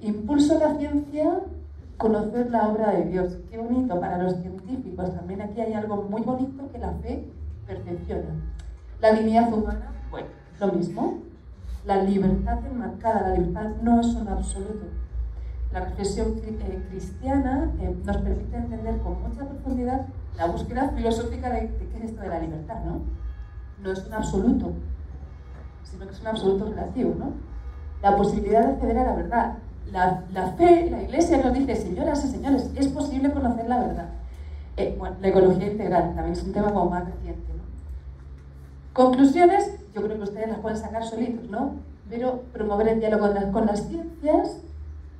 Impulso a la ciencia, conocer la obra de Dios. Qué bonito para los científicos. También aquí hay algo muy bonito que la fe perfecciona. La dignidad humana, bueno, lo mismo. La libertad enmarcada. La libertad no es un absoluto. La reflexión cristiana nos permite entender con mucha profundidad la búsqueda filosófica de qué es esto de la libertad, ¿no? No es un absoluto, sino que es un absoluto relativo, ¿no? La posibilidad de acceder a la verdad. La fe, la Iglesia nos dice, señoras y señores, es posible conocer la verdad. Bueno, la ecología integral también es un tema como más reciente, ¿no? Conclusiones, yo creo que ustedes las pueden sacar solitos, ¿no? Pero promover el diálogo con las ciencias,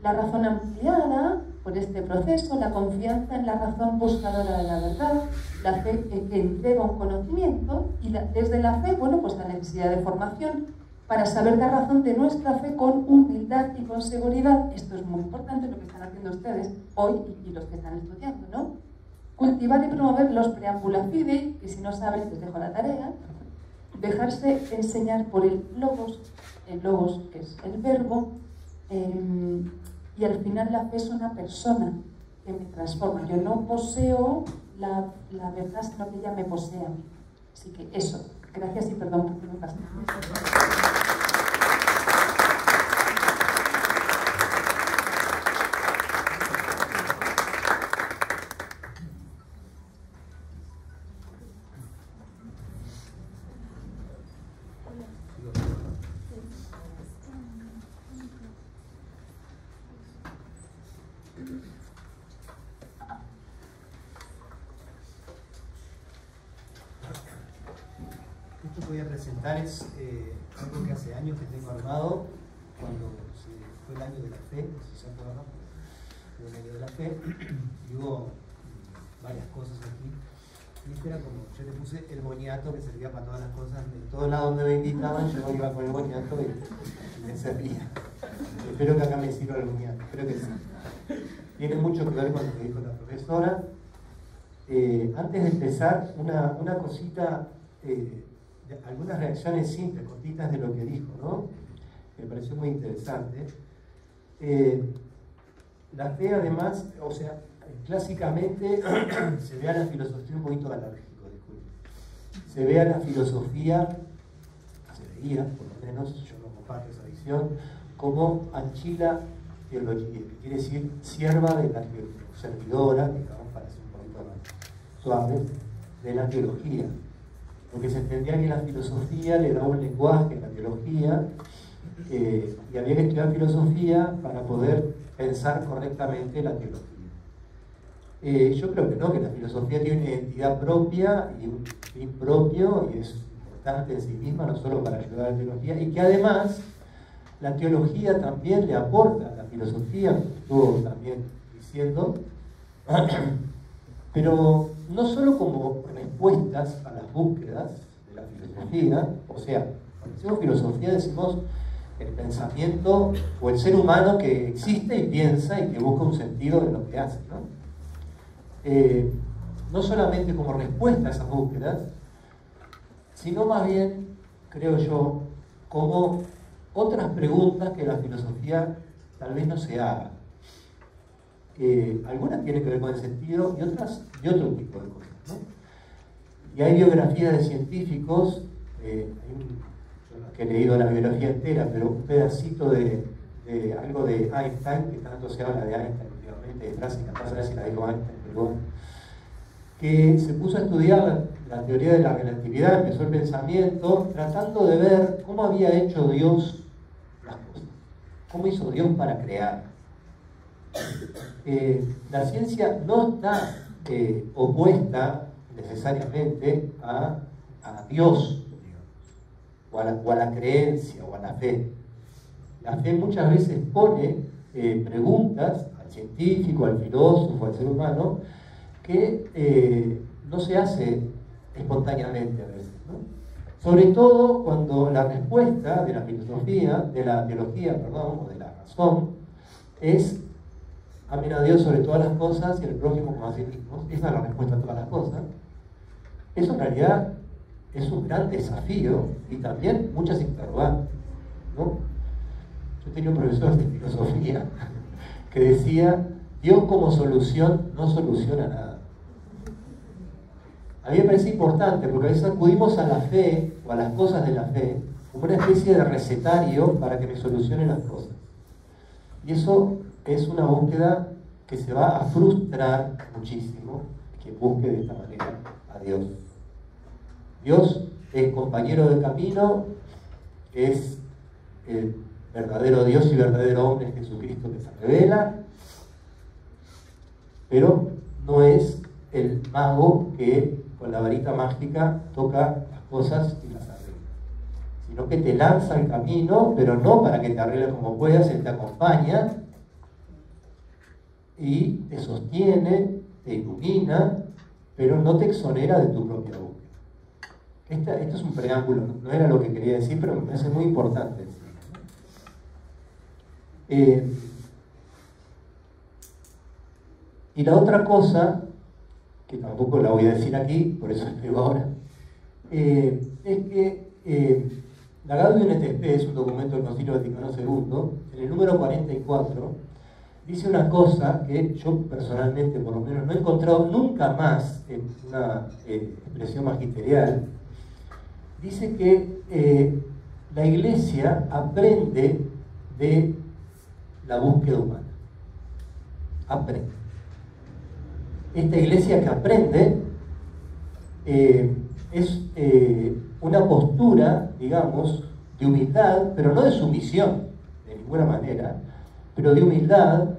la razón ampliada por este proceso, la confianza en la razón buscadora de la verdad, la fe que entrega un conocimiento y desde la fe, bueno, pues la necesidad de formación para saber la razón de nuestra fe con humildad y con seguridad. Esto es muy importante lo que están haciendo ustedes hoy y los que están estudiando, ¿no? Cultivar y promover los preámbula fidei, que si no saben les dejo la tarea, dejarse enseñar por el logos que es el verbo, y al final la fe es una persona que me transforma. Yo no poseo la verdad, sino que ella me posee a mí. Así que eso. Gracias y perdón por que me pase. voy a presentar es algo que hace años que tengo armado, cuando fue el año de la fe, no sé si se acuerdan, fue el año de la fe, y hubo varias cosas aquí. Y este era como, yo le puse el boniato que servía para todas las cosas, en todos lados donde me invitaban yo iba con el boniato y me servía. Espero que acá me sirva el boniato, espero que sí. Tiene mucho que ver con lo que dijo la profesora. Antes de empezar, una cosita, algunas reacciones simples, cortitas de lo que dijo, ¿no? Me pareció muy interesante. La fe, además, o sea, clásicamente se ve a la filosofía un poquito alérgico, disculpe. Se ve a la filosofía, se veía, por lo menos, yo no comparto esa visión, como anchila teología, que quiere decir sierva de la teología, servidora, digamos, para ser un poquito más suave, de la teología. Porque se entendía que la filosofía le daba un lenguaje a la teología, y había que estudiar filosofía para poder pensar correctamente la teología. Yo creo que no, que la filosofía tiene una identidad propia y un fin propio, y es importante en sí misma, no solo para ayudar a la teología, y que además la teología también le aporta a la filosofía, como estuvo también diciendo, pero no solo como respuestas a las búsquedas de la filosofía, o sea, cuando decimos filosofía decimos el pensamiento o el ser humano que existe y piensa y que busca un sentido en lo que hace, ¿no? No solamente como respuesta a esas búsquedas, sino más bien, creo yo, como otras preguntas que la filosofía tal vez no se haga. Algunas tienen que ver con el sentido y otras de otro tipo de cosas, ¿no? Y hay biografías de científicos, yo no he leído la biografía entera, pero un pedacito de algo de Einstein, que tanto se habla de Einstein últimamente, de frases que pasa a ver si la dijo Einstein, pero bueno, que se puso a estudiar la teoría de la relatividad, empezó el pensamiento, tratando de ver cómo había hecho Dios las cosas, cómo hizo Dios para crear. La ciencia no está opuesta necesariamente a Dios, o a la creencia, o a la fe. La fe muchas veces pone preguntas al científico, al filósofo, al ser humano, que no se hace espontáneamente a veces, ¿no? Sobre todo cuando la respuesta de la filosofía, de la teología, perdón, o de la razón, es amen a Dios sobre todas las cosas y al prójimo como a sí mismos. Esa es la respuesta a todas las cosas. Eso en realidad es un gran desafío y también muchas interrogantes, ¿no? Yo tenía un profesor de filosofía que decía: Dios como solución no soluciona nada. A mí me parece importante porque a veces acudimos a la fe o a las cosas de la fe como una especie de recetario para que me solucionen las cosas. Y eso es una búsqueda que se va a frustrar muchísimo, que busque de esta manera a Dios. Dios es compañero de camino, es el verdadero Dios y verdadero hombre Jesucristo que se revela, pero no es el mago que con la varita mágica toca las cosas y las arregla, sino que te lanza el camino, pero no para que te arregle como puedas, Él te acompaña y te sostiene, te ilumina, pero no te exonera de tu propia búsqueda. Esto es un preámbulo, no era lo que quería decir, pero me parece muy importante decirlo. Y la otra cosa, que tampoco la voy a decir aquí, por eso escribo ahora, es que la Gaudium et Spes es un documento del Concilio Vaticano II, en el número 44, dice una cosa que yo personalmente, por lo menos, no he encontrado nunca más en una expresión magisterial. Dice que la Iglesia aprende de la búsqueda humana. Aprende. Esta Iglesia que aprende es una postura, digamos, de humildad, pero no de sumisión, de ninguna manera, pero de humildad,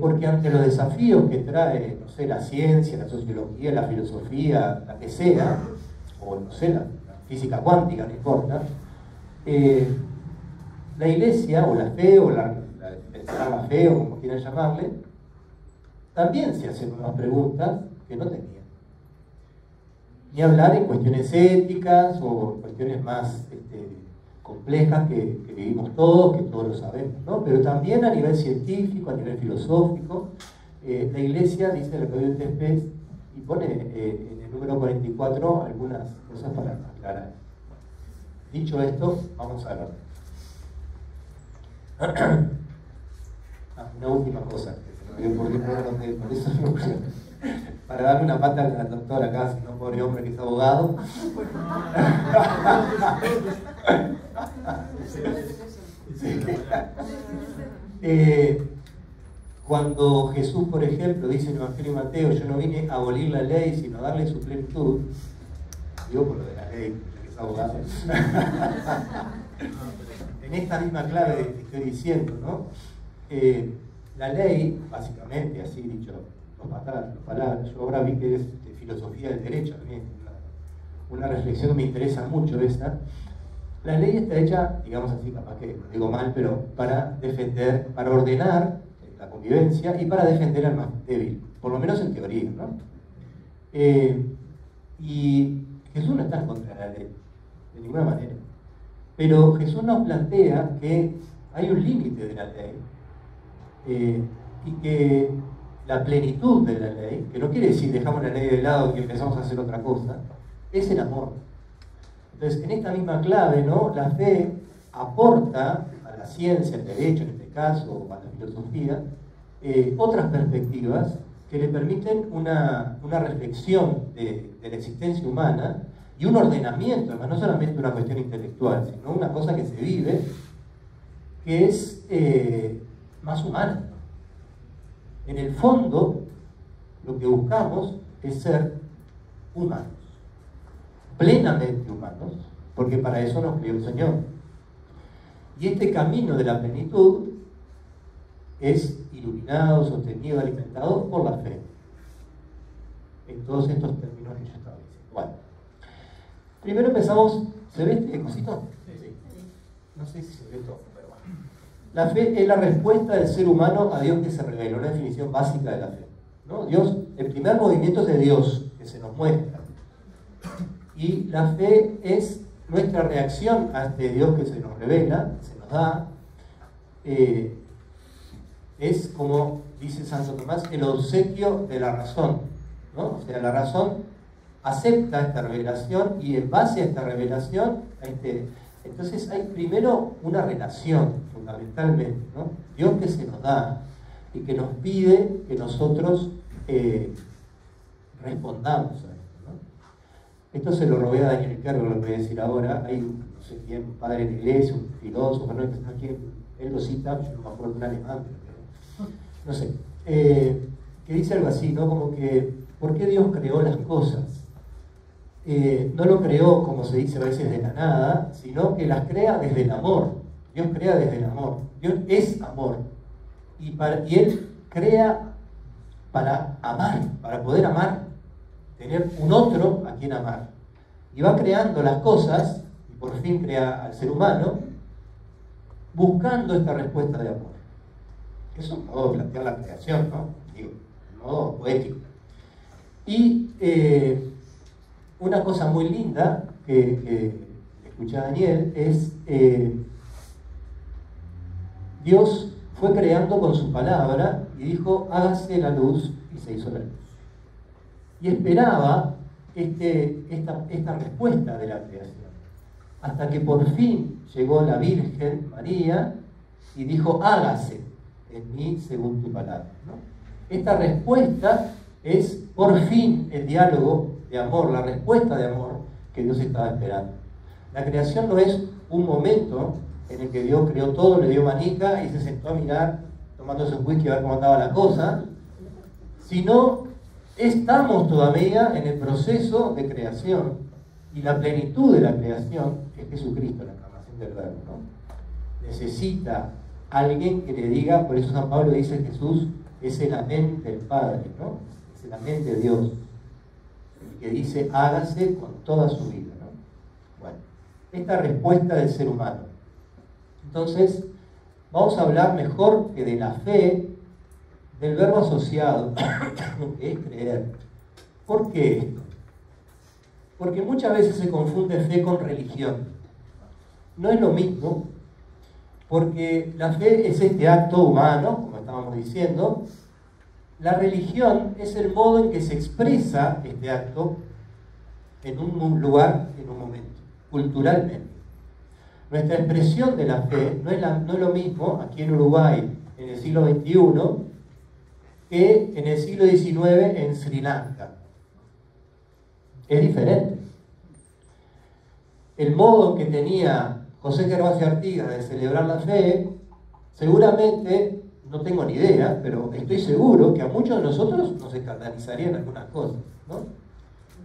porque ante los desafíos que trae, no sé, la ciencia, la sociología, la filosofía, la que sea, o no sé, la física cuántica, no importa, la iglesia, o la fe, o la fe, o como quieran llamarle, también se hacen nuevas preguntas que no tenían. Ni hablar en cuestiones éticas o cuestiones más complejas que vivimos todos, que todos lo sabemos, ¿no? Pero también a nivel científico, a nivel filosófico, la iglesia dice lo que hoy Tespes y pone en el número 44 algunas cosas para aclarar. Dicho esto, vamos a ver. Una última cosa, por eso para darle una pata al doctor acá, si no, pobre hombre que es abogado. Cuando Jesús, por ejemplo, dice en el Evangelio de Mateo, yo no vine a abolir la ley, sino a darle su plenitud, digo por lo de la ley, que es abogado. En esta misma clave que estoy diciendo, ¿no? La ley, básicamente, así dicho, los palabras, yo ahora vi que es filosofía del derecho, también una reflexión que me interesa mucho esa. La ley está hecha, digamos así, capaz que lo digo mal, pero para defender, para ordenar la convivencia y para defender al más débil, por lo menos en teoría, ¿no? Y Jesús no está en contra de la ley, de ninguna manera. Pero Jesús nos plantea que hay un límite de la ley y que la plenitud de la ley, que no quiere decir dejamos la ley de lado y empezamos a hacer otra cosa, es el amor. Entonces, en esta misma clave, ¿no? La fe aporta a la ciencia, al derecho en este caso, o a la filosofía, otras perspectivas que le permiten una reflexión de la existencia humana y un ordenamiento, además no solamente una cuestión intelectual, sino una cosa que se vive, que es más humana. En el fondo, lo que buscamos es ser humanos, plenamente humanos, porque para eso nos crió el Señor. Y este camino de la plenitud es iluminado, sostenido, alimentado por la fe. En todos estos términos que yo estaba diciendo. Bueno, primero empezamos, ¿se ve este cosito? Sí. No sé si se ve todo, pero bueno. La fe es la respuesta del ser humano a Dios que se revela, una definición básica de la fe, ¿no? Dios, el primer movimiento es de Dios, que se nos muestra. Y la fe es nuestra reacción ante Dios que se nos revela, se nos da. Es como dice Santo Tomás, el obsequio de la razón, ¿no? O sea, la razón acepta esta revelación y en base a esta revelación, entonces hay primero una relación, fundamentalmente, ¿no? Dios que se nos da y que nos pide que nosotros respondamos a esto, ¿no? Esto se lo robé a Daniel Kerr, lo voy a decir ahora. Hay un, no sé quién, un padre de la iglesia, un filósofo, no sé quién, él lo cita, yo no me acuerdo, un alemán, pero no sé, que dice algo así, ¿no? Como que, ¿por qué Dios creó las cosas? No lo creó, como se dice a veces, de la nada, sino que las crea desde el amor. Dios crea desde el amor. Dios es amor. Y Él crea para amar, para poder amar, tener un otro a quien amar. Y va creando las cosas, y por fin crea al ser humano, buscando esta respuesta de amor. Es un modo de plantear la creación, ¿no? Digo, un modo poético. Y una cosa muy linda que escuché a Daniel es Dios fue creando con su palabra y dijo, hágase la luz, y se hizo la luz. Y esperaba esta respuesta de la creación, hasta que por fin llegó la Virgen María y dijo, hágase en mí según tu palabra, ¿no? Esta respuesta es por fin el diálogo de amor, la respuesta de amor que Dios estaba esperando. La creación no es un momento en el que Dios creó todo, le dio manica y se sentó a mirar, tomándose un whisky a ver cómo andaba la cosa, sino estamos todavía en el proceso de creación, y la plenitud de la creación es Jesucristo, la encarnación del Verbo, ¿no? Necesita alguien que le diga, por eso San Pablo dice Jesús es el amén del Padre, ¿no? Es el amén de Dios, el que dice hágase con toda su vida, ¿no? esta respuesta del ser humano. Entonces, vamos a hablar mejor que de la fe, del verbo asociado, que es creer. ¿Por qué esto? Porque muchas veces se confunde fe con religión. No es lo mismo, porque la fe es este acto humano, como estábamos diciendo. La religión es el modo en que se expresa este acto en un lugar, en un momento, culturalmente. Nuestra expresión de la fe no es lo mismo aquí en Uruguay en el siglo XXI que en el siglo XIX en Sri Lanka. Es diferente. El modo que tenía José Gervasio Artigas de celebrar la fe, seguramente, no tengo ni idea, pero estoy seguro que a muchos de nosotros nos escandalizarían algunas cosas, ¿no?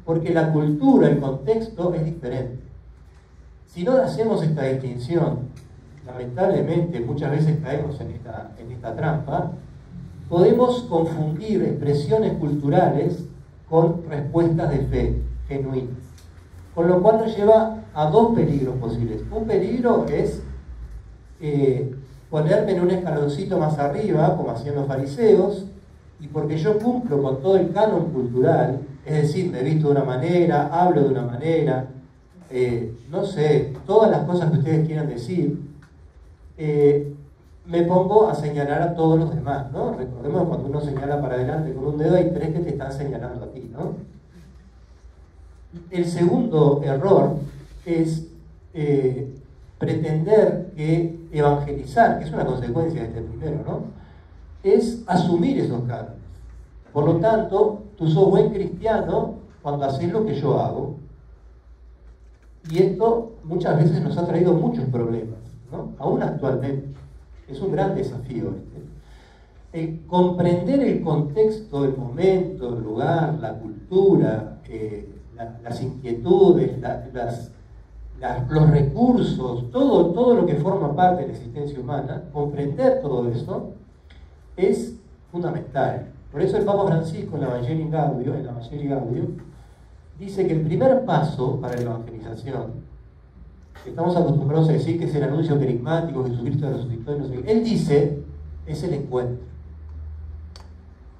Porque la cultura, el contexto es diferente. Si no hacemos esta distinción, lamentablemente muchas veces caemos en esta trampa, podemos confundir expresiones culturales con respuestas de fe genuinas. Con lo cual nos lleva a dos peligros posibles. Un peligro es ponerme en un escaloncito más arriba, como hacían los fariseos, y porque yo cumplo con todo el canon cultural, es decir, me visto de una manera, hablo de una manera, no sé, todas las cosas que ustedes quieran decir, me pongo a señalar a todos los demás, ¿no? Recordemos cuando uno señala para adelante con un dedo, hay tres que te están señalando a ti, ¿no? El segundo error es pretender que evangelizar, que es una consecuencia de este primero, ¿no? Es asumir esos cánones. Por lo tanto, tú sos buen cristiano cuando haces lo que yo hago. Y esto muchas veces nos ha traído muchos problemas, ¿no? Aún actualmente. Es un gran desafío este. Comprender el contexto, el momento, el lugar, la cultura, las inquietudes, los recursos, todo lo que forma parte de la existencia humana, comprender todo eso es fundamental. Por eso el Papa Francisco en la Evangelii Gaudium dice que el primer paso para la evangelización, que estamos acostumbrados a decir que es el anuncio carismático, Jesucristo resucitó, no sé qué, él dice, es el encuentro.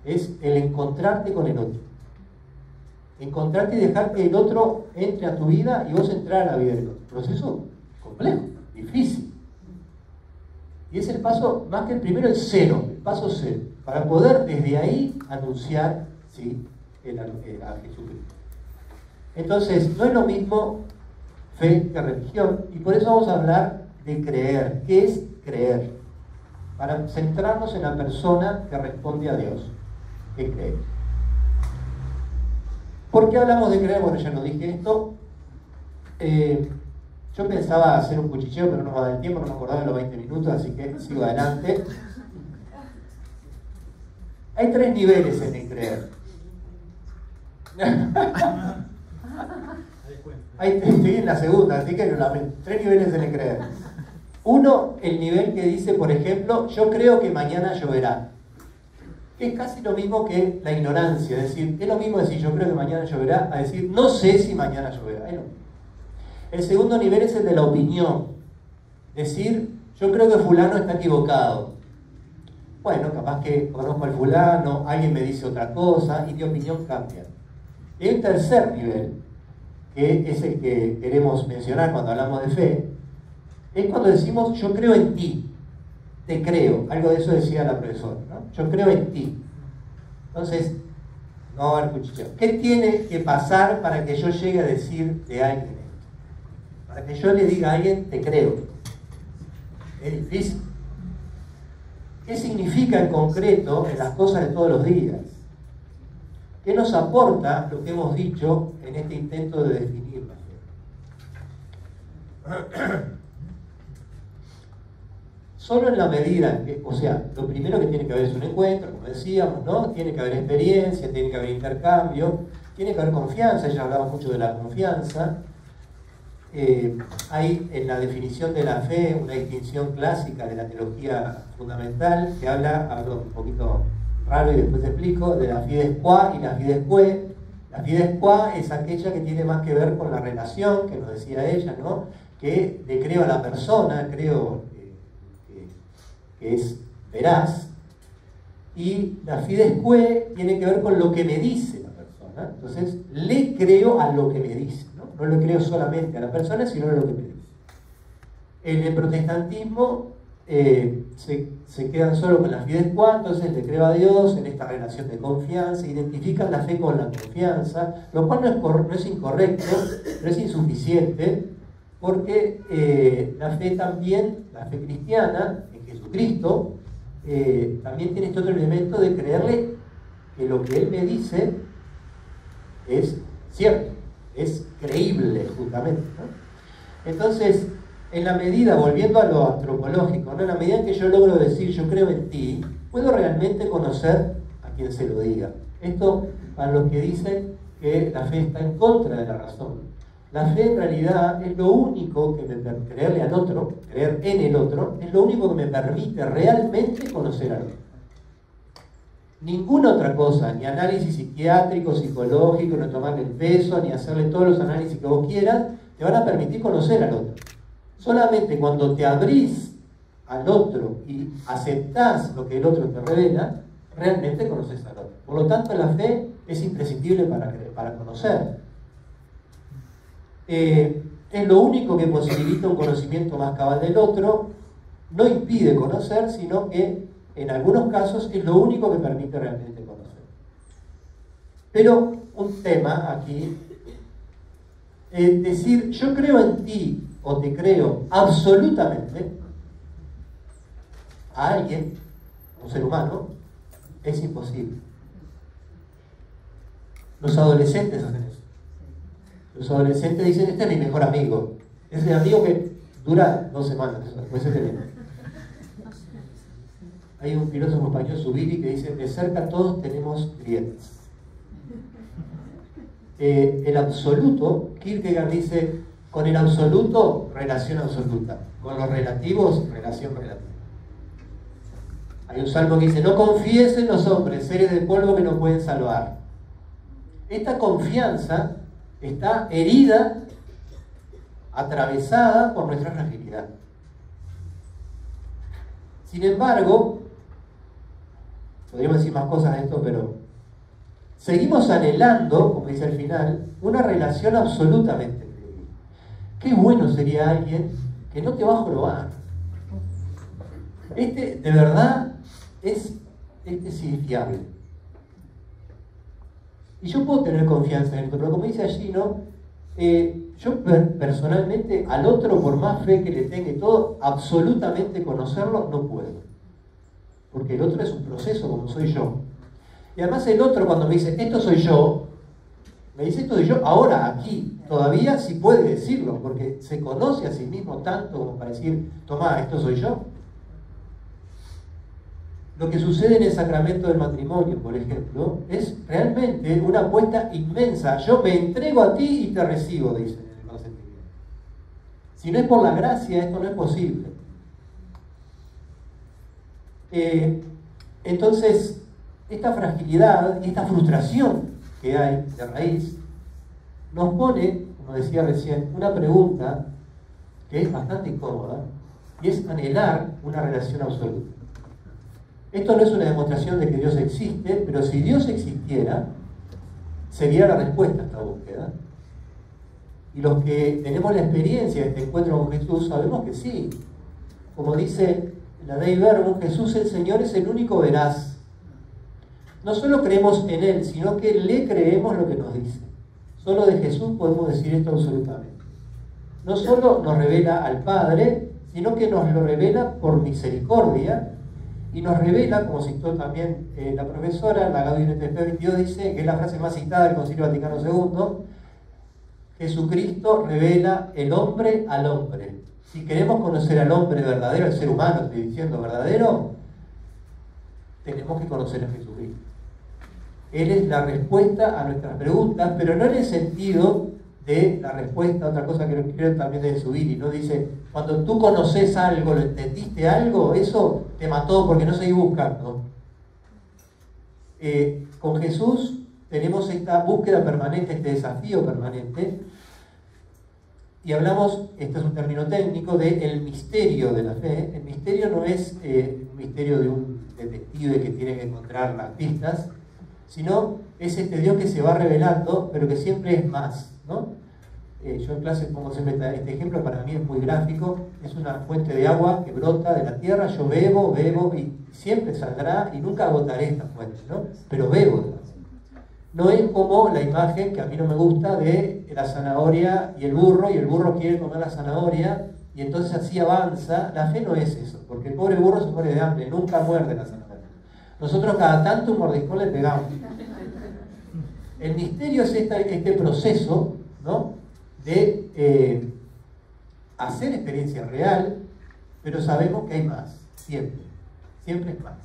Es el encontrarte con el otro. Encontrarte y dejar que el otro entre a tu vida y vos entrar a la vida del otro. Proceso complejo, difícil. Y es el paso, más que el primero, el cero, el paso cero, para poder desde ahí anunciar, ¿sí?, a Jesucristo. Entonces, no es lo mismo fe que religión, y por eso vamos a hablar de creer. ¿Qué es creer? Para centrarnos en la persona que responde a Dios, que cree. ¿Por qué hablamos de creer? Bueno, ya no dije esto. Yo pensaba hacer un cuchicheo, pero no me va a dar tiempo, no me acordaba de los 20 minutos, así que sigo adelante. Hay tres niveles en el creer. Estoy en la segunda, así que lo lamento. Tres niveles en el creer. Uno, el nivel que dice, por ejemplo, yo creo que mañana lloverá. Es casi lo mismo que la ignorancia, es decir, es lo mismo decir yo creo que mañana lloverá, a decir no sé si mañana lloverá. Es lo mismo. El segundo nivel es el de la opinión, decir yo creo que fulano está equivocado. Bueno, capaz que conozco al fulano, alguien me dice otra cosa y mi opinión cambia. Y hay un tercer nivel, que es el que queremos mencionar cuando hablamos de fe, es cuando decimos yo creo en ti. Te creo, algo de eso decía la profesora, ¿no? Yo creo en ti. Entonces, no va a haber cuchillo. ¿Qué tiene que pasar para que yo llegue a decir de alguien esto? Para que yo le diga a alguien, te creo. Es difícil. ¿Qué significa en concreto en las cosas de todos los días? ¿Qué nos aporta lo que hemos dicho en este intento de definir la fe? Solo en la medida que, o sea, lo primero que tiene que haber es un encuentro, como decíamos, ¿no? Tiene que haber experiencia, tiene que haber intercambio, tiene que haber confianza, ya hablaba mucho de la confianza. Hay en la definición de la fe una distinción clásica de la teología fundamental que hablo un poquito raro y después explico, de la fides qua y la fides que. La fides qua es aquella que tiene más que ver con la relación, que nos decía ella, ¿no? que le creo a la persona, creo que es veraz, y la fidesque tiene que ver con lo que me dice la persona. Entonces, le creo a lo que me dice, no le creo solamente a la persona, sino a lo que me dice. En el protestantismo se quedan solo con la fidesque, entonces le creo a Dios en esta relación de confianza, identifican la fe con la confianza, lo cual no es incorrecto, pero es insuficiente, porque la fe también, la fe cristiana en Jesucristo, también tiene este otro elemento de creerle que lo que Él me dice es cierto, es creíble justamente, ¿no? Entonces, en la medida, volviendo a lo antropológico, ¿no? En la medida en que yo logro decir yo creo en ti, puedo realmente conocer a quien se lo diga. Esto para los que dicen que la fe está en contra de la razón. La fe en realidad es lo único que creerle al otro, creer en el otro, es lo único que me permite realmente conocer al otro. Ninguna otra cosa, ni análisis psiquiátrico, psicológico, ni tomarle el peso, ni hacerle todos los análisis que vos quieras, te van a permitir conocer al otro. Solamente cuando te abrís al otro y aceptás lo que el otro te revela, realmente conoces al otro. Por lo tanto, la fe es imprescindible para conocer. Es lo único que posibilita un conocimiento más cabal del otro, no impide conocer, sino que en algunos casos es lo único que permite realmente conocer. Pero un tema aquí, decir yo creo en ti o te creo absolutamente a alguien, a un ser humano, es imposible. Los adolescentes hacen eso. Los adolescentes dicen, este es mi mejor amigo. Es el amigo que dura 2 semanas, después se termina. Hay un filósofo español, Zubiri, que dice, de cerca todos tenemos grietas. El absoluto, Kierkegaard dice, con el absoluto, relación absoluta. Con los relativos, relación relativa. Hay un salmo que dice, no confíes en los hombres, seres de polvo que no pueden salvar. Esta confianza está herida, atravesada por nuestra fragilidad. Sin embargo, podríamos decir más cosas de esto, pero seguimos anhelando, como dice al final, una relación absolutamente creíble. Qué bueno sería alguien que no te va a jorobar. De verdad, este sí es fiable. Y yo puedo tener confianza en esto, pero como dice allí, ¿no? Yo personalmente al otro, por más fe que le tenga y todo, absolutamente conocerlo no puedo. Porque el otro es un proceso como soy yo. Y además el otro cuando me dice, esto soy yo, me dice esto soy yo ahora, aquí. Todavía sí puede decirlo, porque se conoce a sí mismo tanto como para decir, tomá, esto soy yo. Lo que sucede en el sacramento del matrimonio, por ejemplo, es realmente una apuesta inmensa. Yo me entrego a ti y te recibo, dice en el consentimiento. Si no es por la gracia, esto no es posible. Entonces, esta fragilidad y esta frustración que hay de raíz nos pone, como decía recién, una pregunta que es bastante incómoda y es anhelar una relación absoluta. Esto no es una demostración de que Dios existe, pero si Dios existiera, sería la respuesta a esta búsqueda. Y los que tenemos la experiencia de este encuentro con Jesús sabemos que sí. Como dice la Dei Verbum, Jesús el Señor es el único veraz. No solo creemos en Él, sino que le creemos lo que nos dice. Solo de Jesús podemos decir esto absolutamente. No solo nos revela al Padre, sino que nos lo revela por misericordia. Y nos revela, como citó también la profesora, la Gaudium et Spes 22 dice, que es la frase más citada del Concilio Vaticano II, Jesucristo revela el hombre al hombre. Si queremos conocer al hombre verdadero, el ser humano, estoy diciendo verdadero, tenemos que conocer a Jesucristo. Él es la respuesta a nuestras preguntas, pero no en el sentido de la respuesta, otra cosa que creo también de Zubiri, ¿no? Dice, cuando tú conoces algo, lo entendiste algo, eso te mató porque no seguís buscando. Con Jesús tenemos esta búsqueda permanente, este desafío permanente, y hablamos, este es un término técnico, del misterio de la fe. El misterio no es un misterio de un detective que tiene que encontrar las pistas, sino es este Dios que se va revelando, pero que siempre es más, ¿no? Yo en clase pongo siempre este ejemplo, para mí es muy gráfico. Es una fuente de agua que brota de la tierra, yo bebo y siempre saldrá y nunca agotaré esta fuente, ¿no? Pero bebo. No es como la imagen que a mí no me gusta de la zanahoria y el burro quiere comer la zanahoria y entonces así avanza. La fe no es eso, porque el pobre burro se muere de hambre, nunca muerde la zanahoria. Nosotros cada tanto un mordiscón le pegamos. El misterio es este proceso, ¿no?, de hacer experiencia real, pero sabemos que hay más, siempre es más.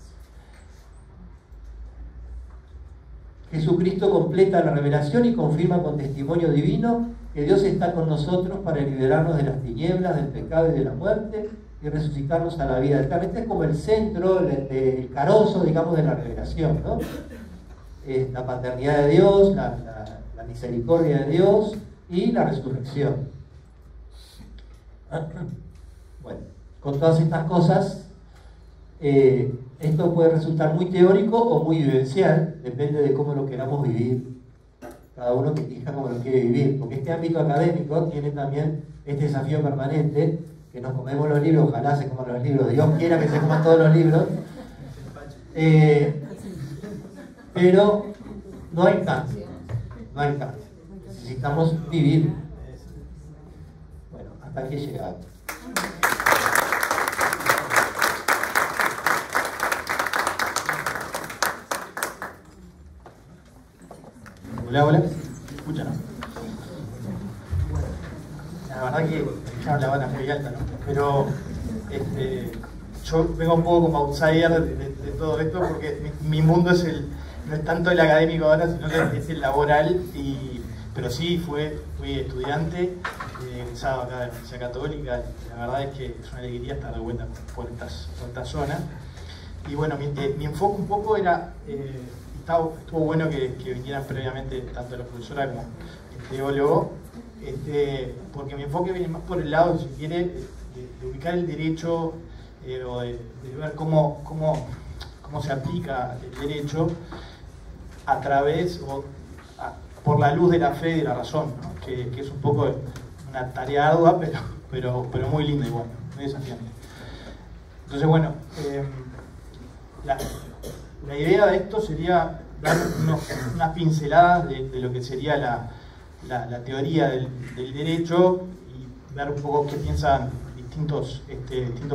Jesucristo completa la revelación y confirma con testimonio divino que Dios está con nosotros para liberarnos de las tinieblas, del pecado y de la muerte y resucitarnos a la vida eterna. Este es como el centro, el carozo, digamos, de la revelación, ¿no? La paternidad de Dios, la misericordia de Dios y la resurrección. Bueno, con todas estas cosas, esto puede resultar muy teórico o muy vivencial, depende de cómo lo queramos vivir. Cada uno que elija cómo lo quiere vivir, porque este ámbito académico tiene también este desafío permanente, que nos comemos los libros, ojalá se coman los libros, Dios quiera que se coman todos los libros, pero no hay cambio, necesitamos vivir. Bueno, hasta aquí he llegado. Hola, ¿me escuchan? La verdad que ya la vara muy alta, ¿no? Pero yo vengo un poco como outsider de todo esto, porque mi mundo no es tanto el académico ahora, sino que es el laboral, pero sí fui estudiante, egresado acá de la Universidad Católica. La verdad es que es una alegría estar de vuelta por esta zona. Y bueno, mi enfoque un poco era... estuvo bueno que vinieran previamente tanto la profesora como el teólogo, porque mi enfoque viene más por el lado, si quiere, de ubicar el derecho o de ver cómo se aplica el derecho a través o por la luz de la fe y de la razón, ¿no? que es un poco una tarea ardua, pero muy linda igual, muy desafiante. Entonces, bueno, la idea de esto sería dar unas pinceladas de lo que sería la teoría del derecho y ver un poco qué piensan distintos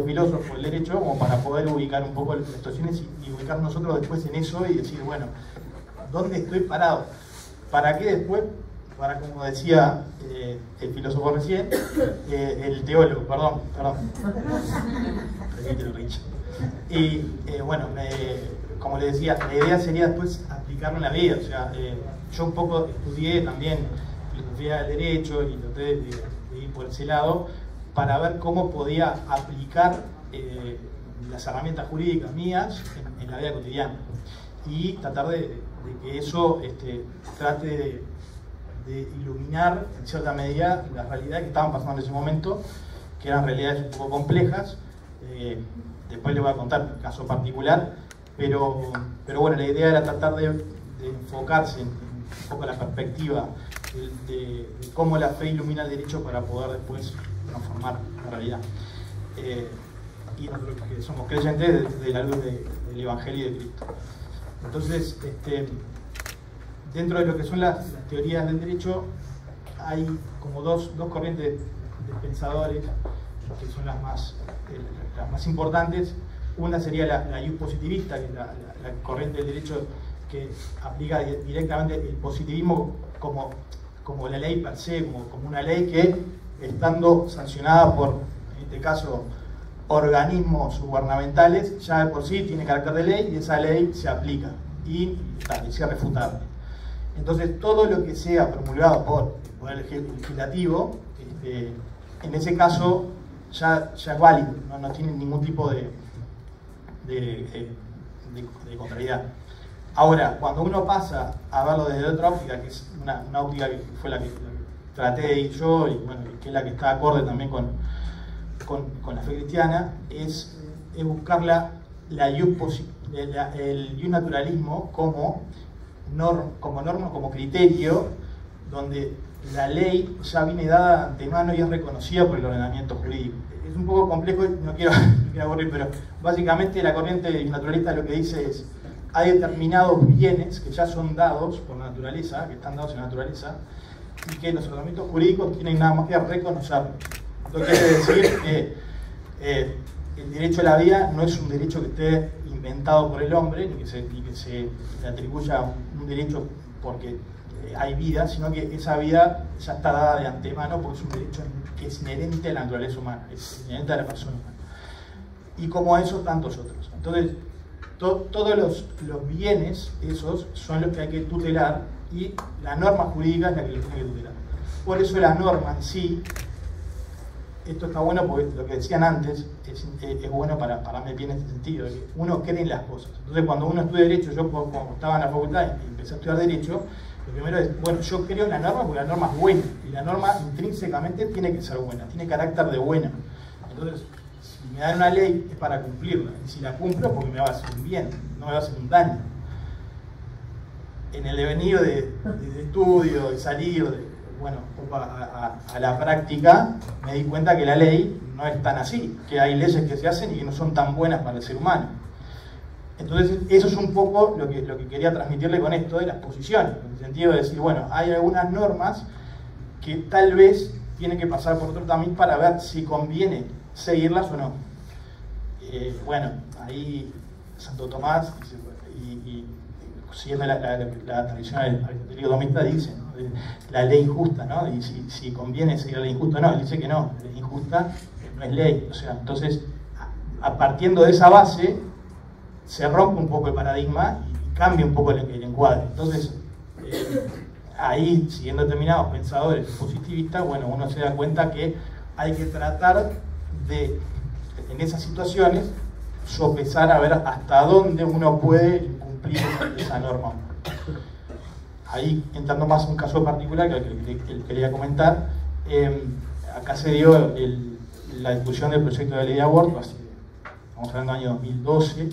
filósofos del derecho, como para poder ubicar un poco las situaciones y ubicar nosotros después en eso y decir, bueno, ¿dónde estoy parado? ¿Para qué después? Para, como decía el filósofo recién, el teólogo, perdón. Y bueno, como le decía, la idea sería después aplicarlo en la vida. O sea, yo un poco estudié también filosofía del derecho y traté de ir por ese lado para ver cómo podía aplicar las herramientas jurídicas mías en la vida cotidiana y tratar de que eso trate de iluminar en cierta medida la realidad que estaban pasando en ese momento, que eran realidades un poco complejas. Después les voy a contar un caso particular, pero bueno, la idea era tratar de enfocarse en un poco la perspectiva de cómo la fe ilumina el derecho para poder después transformar la realidad. Y nosotros que somos creyentes de la luz del Evangelio y de Cristo. Entonces, dentro de lo que son las teorías del derecho, hay como dos corrientes de pensadores que son las más importantes. Una sería la ius positivista, que es la corriente del derecho que aplica directamente el positivismo como la ley per se, como una ley que, estando sancionada por, en este caso, organismos gubernamentales, ya de por sí tiene carácter de ley y esa ley se aplica y sea refutable. Entonces, todo lo que sea promulgado por el Poder Legislativo, en ese caso ya es válido, no tiene ningún tipo de contrariedad. Ahora, cuando uno pasa a verlo desde otra óptica, que es una óptica que fue la que traté de ir yo, y bueno, que es la que está acorde también con la fe cristiana, es buscar el naturalismo como norma, como criterio, donde la ley ya viene dada de antemano y es reconocida por el ordenamiento jurídico. Es un poco complejo, no quiero aburrir, pero básicamente la corriente naturalista lo que dice es: hay determinados bienes que ya son dados por la naturaleza, que están dados en la naturaleza, y que los ordenamientos jurídicos tienen nada más que reconocerlos. Esto quiere decir que el derecho a la vida no es un derecho que esté inventado por el hombre, ni que se le atribuya un derecho porque hay vida, sino que esa vida ya está dada de antemano porque es un derecho que es inherente a la naturaleza humana, es inherente a la persona humana. Y como eso, tantos otros. Entonces, todos los bienes, esos, son los que hay que tutelar, y la norma jurídica es la que los tiene que tutelar. Por eso la norma en sí, esto está bueno porque lo que decían antes es bueno para mí bien en este sentido, que uno cree en las cosas. Entonces, cuando uno estudia Derecho, yo cuando estaba en la facultad y empecé a estudiar Derecho, lo primero es, bueno, yo creo en la norma porque la norma es buena, y la norma intrínsecamente tiene que ser buena, tiene carácter de buena. Entonces, si me dan una ley es para cumplirla, y si la cumplo porque me va a hacer un bien, no me va a hacer un daño. En el devenir de estudio, de salir, a la práctica, me di cuenta que la ley no es tan así, que hay leyes que se hacen y que no son tan buenas para el ser humano. Entonces, eso es un poco lo que quería transmitirle con esto de las posiciones, en el sentido de decir, bueno, hay algunas normas que tal vez tienen que pasar por otro tamiz para ver si conviene seguirlas o no. Ahí Santo Tomás, y siguiendo la tradición aristotélica domista, dice, ¿no?, la ley injusta, ¿no? Y si conviene seguir la ley injusta o no. Él dice que no, la ley injusta no es ley. O sea, entonces, partiendo de esa base, se rompe un poco el paradigma y cambia un poco el encuadre. Entonces, ahí, siguiendo determinados pensadores positivistas, uno se da cuenta que hay que tratar de, en esas situaciones, sopesar a ver hasta dónde uno puede incumplir esa norma. Ahí, entrando más en un caso particular que quería comentar, acá se dio la discusión del proyecto de ley de aborto, estamos hablando del año 2012,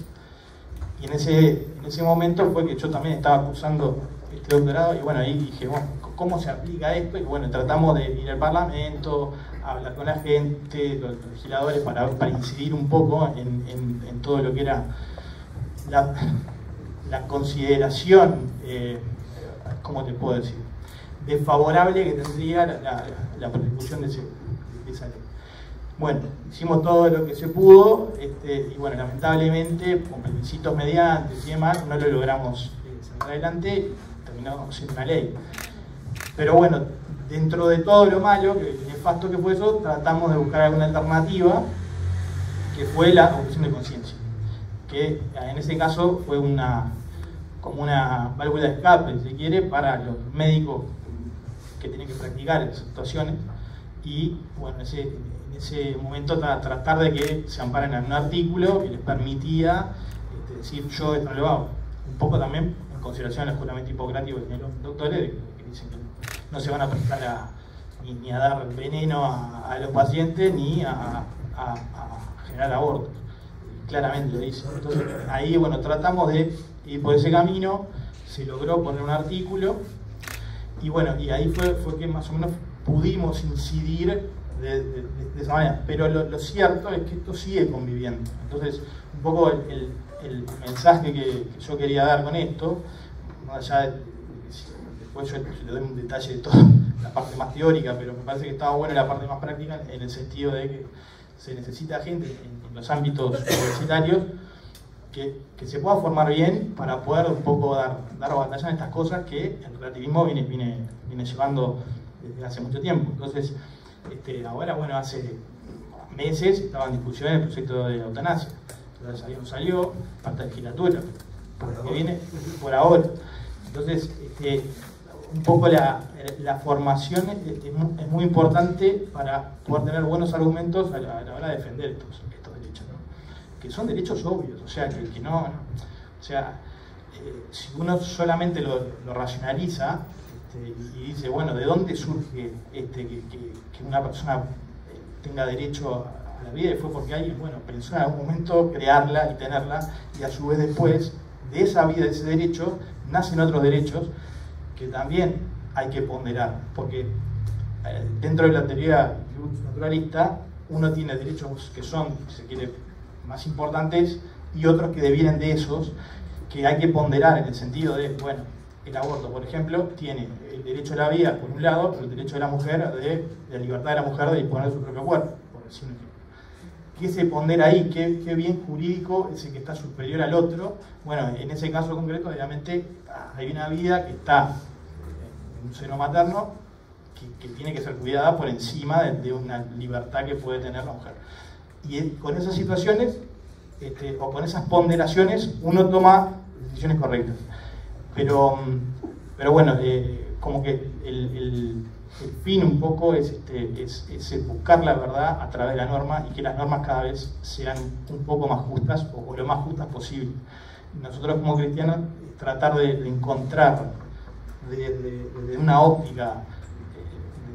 y en ese momento fue que yo también estaba cursando este doctorado, y ahí dije, ¿cómo se aplica esto? Y tratamos de ir al Parlamento, a hablar con la gente, los legisladores, para incidir un poco en todo lo que era la consideración, ¿cómo te puedo decir?, desfavorable que tendría la persecución de esa ley. Hicimos todo lo que se pudo, y lamentablemente, con plebiscitos mediantes y demás, no lo logramos sacar adelante, y terminó siendo una ley. Pero dentro de todo lo malo, que nefasto que fue eso, tratamos de buscar alguna alternativa, que fue la objeción de conciencia, que en ese caso fue como una válvula de escape, si se quiere, para los médicos que tienen que practicar esas situaciones, y en ese momento tratar de que se amparen en un artículo que les permitía decir, yo esto no lo hago. Un poco también en consideración del juramento hipocrático que tienen los doctores, que dicen que no se van a prestar ni a dar veneno a los pacientes, ni a generar abortos. Claramente lo dice. Entonces, ahí, tratamos de ir por ese camino, se logró poner un artículo, y ahí fue que más o menos pudimos incidir de esa manera. Pero lo cierto es que esto sigue conviviendo. Entonces, un poco el mensaje que yo quería dar con esto, más allá de, después yo le doy un detalle de toda la parte más teórica, pero me parece que estaba buena la parte más práctica, en el sentido de que se necesita gente en los ámbitos universitarios que se pueda formar bien para poder un poco dar batalla en estas cosas que el relativismo viene llevando desde hace mucho tiempo. Entonces, ahora, hace meses estaba en discusión el proyecto de la eutanasia. Todavía no salió, falta legislatura, porque viene por ahora. Entonces, un poco la formación es muy importante para poder tener buenos argumentos a la hora de defender estos derechos, ¿no? Que son derechos obvios, o sea, que no, o sea, si uno solamente lo racionaliza, y dice, bueno, ¿de dónde surge que una persona tenga derecho a la vida? Y fue porque alguien, bueno, pensó en algún momento crearla y tenerla, y a su vez después de esa vida, de ese derecho, nacen otros derechos que también hay que ponderar, porque dentro de la teoría naturalista uno tiene derechos que son, si se quiere, más importantes, y otros que devienen de esos, que hay que ponderar en el sentido de, bueno, el aborto, por ejemplo, tiene el derecho a la vida por un lado, pero el derecho de la mujer, de la libertad de la mujer de disponer de su propio cuerpo, por decir un ejemplo. ¿Qué se pondera ahí? ¿Qué bien jurídico es el que está superior al otro? Bueno, en ese caso concreto, obviamente, hay una vida que está en un seno materno que tiene que ser cuidada por encima de una libertad que puede tener la mujer. Y con esas situaciones, o con esas ponderaciones, uno toma decisiones correctas. Pero bueno, como que el fin un poco es buscar la verdad a través de la norma, y que las normas cada vez sean un poco más justas, o lo más justas posible. Nosotros como cristianos tratar de encontrar desde una óptica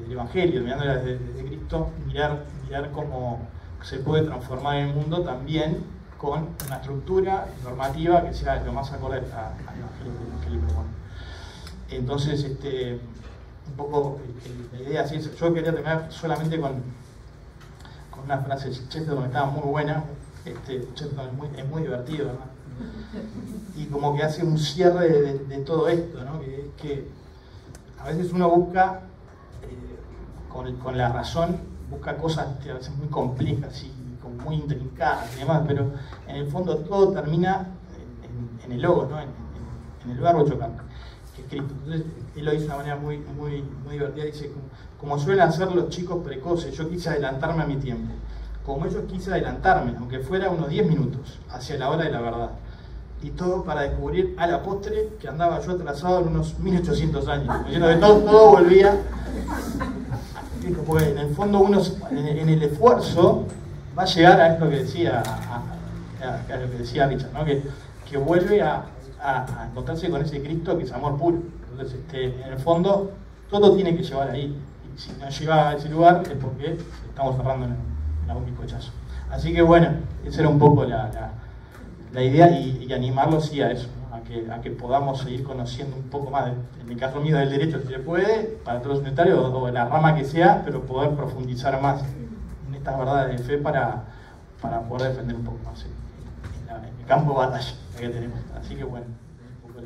del Evangelio, mirándola desde Cristo, mirar cómo se puede transformar el mundo también con una estructura normativa que sea lo más acorde al Evangelio que le propone. Entonces, un poco la idea así es. Yo quería terminar solamente con una frase de Chesterton que estaba muy buena. Chesterton es muy divertido, ¿no? Y como que hace un cierre de todo esto, ¿no? Que a veces uno busca, con la razón, busca cosas a veces muy complejas y muy intrincadas y demás, pero en el fondo todo termina en el logos, ¿no? En el verbo chocante, que es Cristo. Entonces él lo dice de una manera muy divertida, dice, como suelen hacer los chicos precoces, yo quise adelantarme a mi tiempo, como ellos quise adelantarme, aunque fuera unos 10 minutos, hacia la hora de la verdad, y todo para descubrir a la postre que andaba yo atrasado en unos 1800 años, diciendo que todo volvía, porque en el fondo uno en el esfuerzo va a llegar a esto que decía, a lo que decía Richard, ¿no? que vuelve a encontrarse con ese Cristo que es amor puro. Entonces, en el fondo, todo tiene que llevar ahí. Y si no llega a ese lugar es porque estamos cerrando en algún bizcochazo. Así que bueno, esa era un poco la idea, y animarlos sí a eso, ¿no? a que podamos seguir conociendo un poco más, en el caso mío del derecho, si se puede, para todos los unitarios, o de la rama que sea, pero poder profundizar más en estas verdades de fe para poder defender un poco más en el campo de batalla que tenemos. Así que bueno, un poco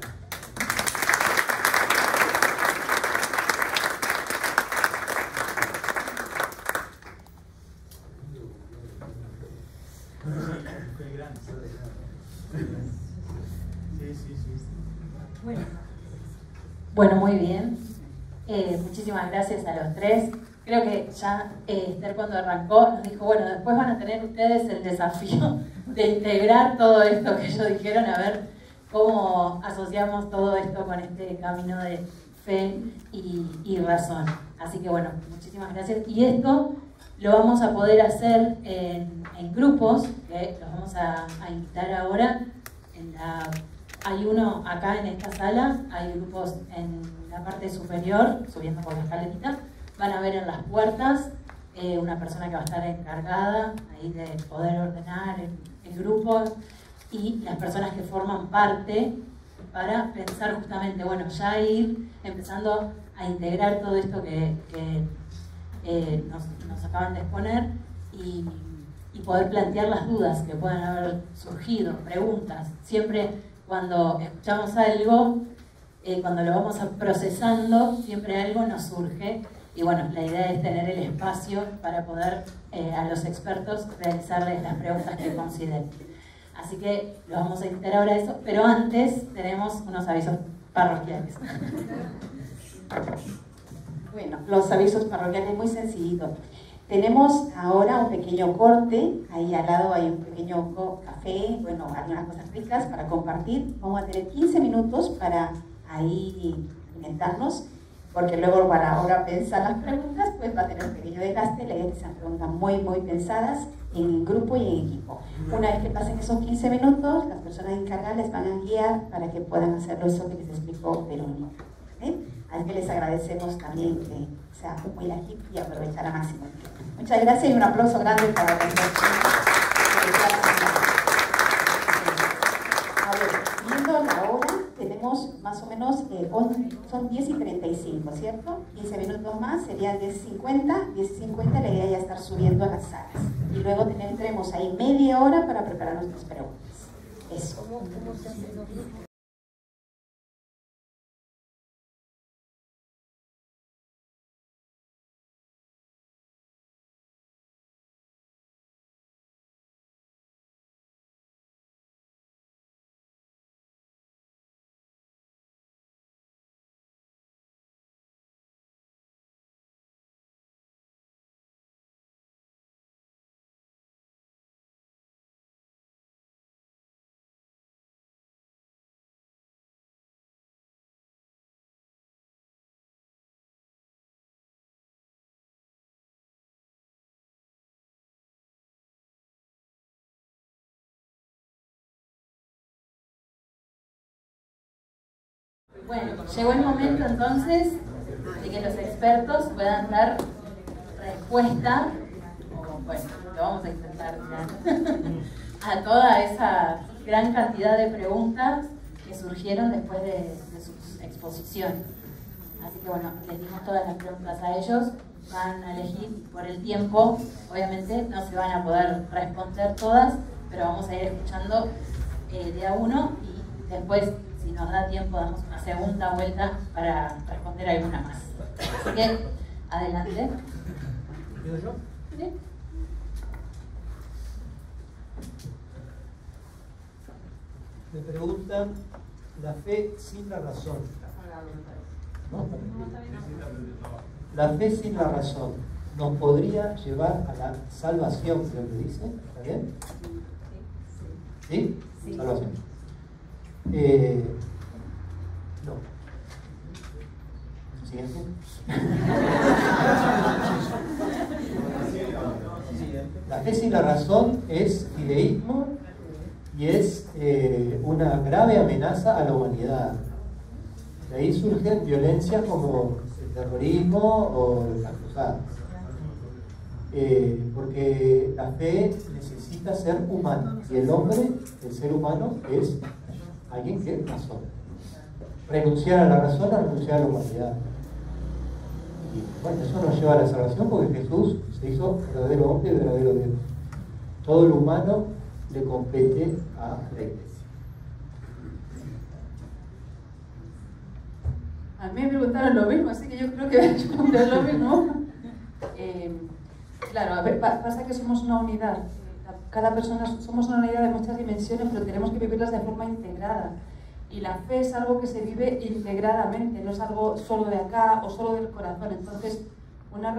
Bueno, muy bien. Muchísimas gracias a los tres. Creo que ya Esther, cuando arrancó, nos dijo, bueno, después van a tener ustedes el desafío de integrar todo esto que ellos dijeron, a ver cómo asociamos todo esto con este camino de fe y razón. Así que bueno, muchísimas gracias. Y esto lo vamos a poder hacer en grupos, que los vamos a invitar ahora. Hay uno acá en esta sala, hay grupos en la parte superior, subiendo por la escalerita. Van a ver en las puertas una persona que va a estar encargada ahí de poder ordenar el grupo, y las personas que forman parte para pensar justamente, bueno, ya ir empezando a integrar todo esto que nos acaban de exponer, y poder plantear las dudas que puedan haber surgido, preguntas. Siempre cuando escuchamos algo, cuando lo vamos procesando, siempre algo nos surge. Y bueno, la idea es tener el espacio para poder a los expertos realizarles las preguntas que consideren. Así que los vamos a invitar ahora a eso, pero antes tenemos unos avisos parroquiales. Bueno, los avisos parroquiales muy sencillitos. Tenemos ahora un pequeño corte, ahí al lado hay un pequeño café, bueno, algunas cosas ricas para compartir. Vamos a tener 15 minutos para ahí alimentarnos, porque luego para ahora pensar las preguntas, pues va a tener un pequeño desgaste. La idea es que sean preguntas muy pensadas en grupo y en equipo. Una vez que pasen esos 15 minutos, las personas encargadas les van a guiar para que puedan hacer eso que les explicó Verónica. Así que les agradecemos también que sea muy la hip y aprovechar al máximo. Muchas gracias y un aplauso grande para los A ver, viendo la hora, tenemos más o menos, son 10:35, ¿cierto? 15 minutos más, sería 10:50. 10:50 la idea ya estar subiendo a las salas. Y luego tendremos ahí media hora para preparar nuestras preguntas. Eso. ¿Cómo se hace? Bueno, llegó el momento entonces de que los expertos puedan dar respuesta, o bueno, lo vamos a intentar dar, a toda esa gran cantidad de preguntas que surgieron después de sus exposiciones. Así que bueno, les dimos todas las preguntas a ellos, van a elegir por el tiempo, obviamente no se van a poder responder todas, pero vamos a ir escuchando de a uno y después, si nos da tiempo, damos una segunda vuelta para responder alguna más. Así que, adelante. ¿Pido yo? ¿Sí? Me preguntan la fe sin la razón. ¿No? La fe sin la razón nos podría llevar a la salvación, creo que dice. ¿Está bien? ¿Sí? Sí. Salvación. No. Siguiente. La fe sin la razón es fideísmo y es una grave amenaza a la humanidad. De ahí surgen violencias como el terrorismo o las cruzadas. Porque la fe necesita ser humana y el hombre, el ser humano, es alguien que razona. Renunciar a la razón es renunciar a la humanidad. Y bueno, eso nos lleva a la salvación porque Jesús se hizo verdadero hombre y verdadero Dios. Todo lo humano le compete a la Iglesia. A mí me preguntaron lo mismo, así que yo creo que voy a responder lo mismo. Claro, a ver, pasa que somos una unidad. Cada persona somos una unidad de muchas dimensiones, pero tenemos que vivirlas de forma integrada. Y la fe es algo que se vive integradamente, no es algo solo de acá o solo del corazón. Entonces, una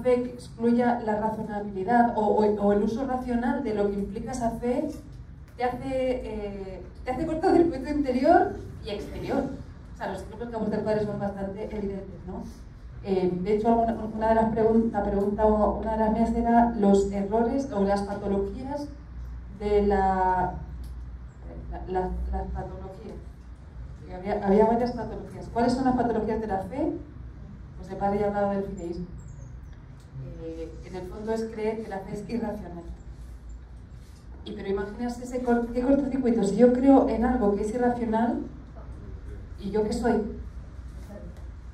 fe que excluya la razonabilidad o el uso racional de lo que implica esa fe te hace cortocircuito interior y exterior. O sea, los ejemplos que vamos a dar son bastante evidentes, ¿no? De hecho, una de las mías era los errores o las patologías de las patologías. Había varias patologías. ¿Cuáles son las patologías de la fe? Pues el padre ya ha hablado del fideísmo. En el fondo es creer que la fe es irracional. Pero imagínate qué cortocircuito. Si yo creo en algo que es irracional, ¿y yo qué soy?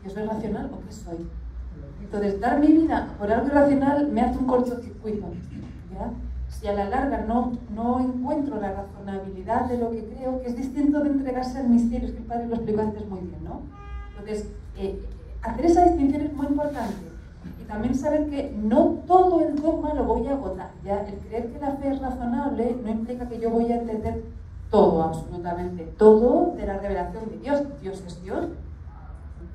¿Yo soy racional o qué soy? Entonces, dar mi vida por algo irracional me hace un cortocircuito. ¿Ya? Si a la larga no encuentro la razonabilidad de lo que creo, que es distinto de entregarse al misterio, es que el padre lo explicó antes muy bien, ¿no? Entonces, hacer esa distinción es muy importante. Y también saber que no todo el dogma lo voy a agotar. ¿Ya? El creer que la fe es razonable no implica que yo voy a entender todo, absolutamente todo de la revelación de Dios. Dios es Dios.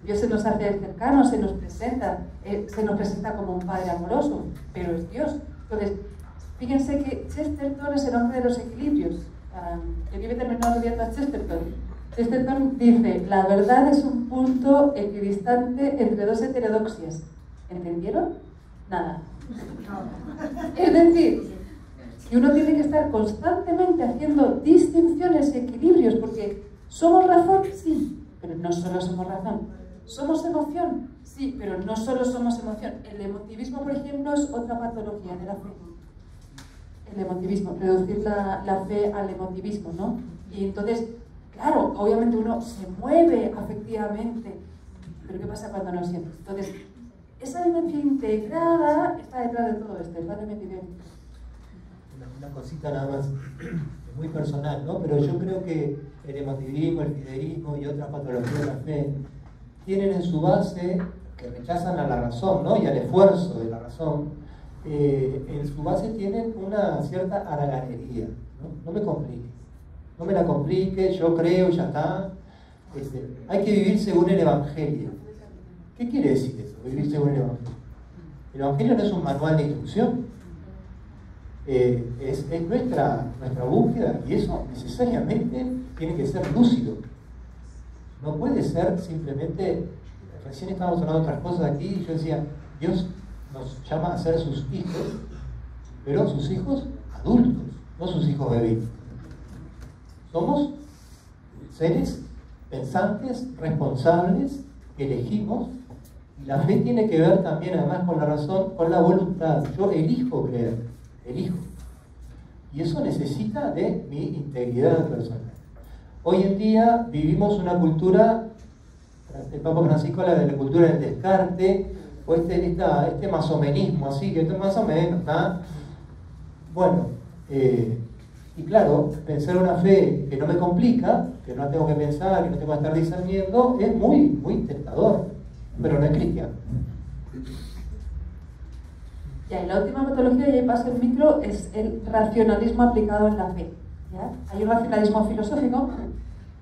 Dios se nos hace cercano, se nos presenta como un padre amoroso, pero es Dios. Entonces, fíjense que Chesterton es el hombre de los equilibrios. El que terminado viendo a Chesterton. Chesterton dice, la verdad es un punto equidistante entre dos heterodoxias. ¿Entendieron? Nada. Es decir, que uno tiene que estar constantemente haciendo distinciones y equilibrios, porque ¿somos razón? Sí, pero no solo somos razón. ¿Somos emoción? Sí, pero no solo somos emoción. El emotivismo, por ejemplo, es otra patología de la fe. El emotivismo, reducir la fe al emotivismo, ¿no? Y entonces, claro, obviamente uno se mueve afectivamente, pero ¿qué pasa cuando no siente? Entonces, esa vivencia integrada está detrás de todo esto, ¿vale? Una cosita nada más, muy personal, ¿no? Pero yo creo que el emotivismo, el fideísmo y otras patologías de la fe tienen en su base, que rechazan a la razón, ¿no? Y al esfuerzo de la razón, en su base tienen una cierta haraganería, ¿no? No me complique, no me la complique, yo creo y ya está. Hay que vivir según el Evangelio. ¿Qué quiere decir eso, vivir según el Evangelio? El Evangelio no es un manual de instrucción, es nuestra búsqueda, y eso necesariamente tiene que ser lúcido. No puede ser simplemente, recién estábamos hablando de otras cosas aquí, y yo decía, Dios nos llama a ser sus hijos, pero sus hijos adultos, no sus hijos bebés. Somos seres pensantes, responsables, que elegimos, y la fe tiene que ver también, además con la razón, con la voluntad. Yo elijo creer, elijo. Y eso necesita de mi integridad personal. Hoy en día vivimos una cultura, el Papa Francisco habla de la cultura del descarte, o este masomenismo, así que esto más o menos, ¿está? Bueno, y claro, pensar una fe que no me complica, que no tengo que pensar, que no tengo que estar discerniendo, es muy, muy tentador, pero no es cristiano. Ya, y la última patología, y ahí paso el micro, es el racionalismo aplicado en la fe. ¿Ya? Hay un racionalismo filosófico,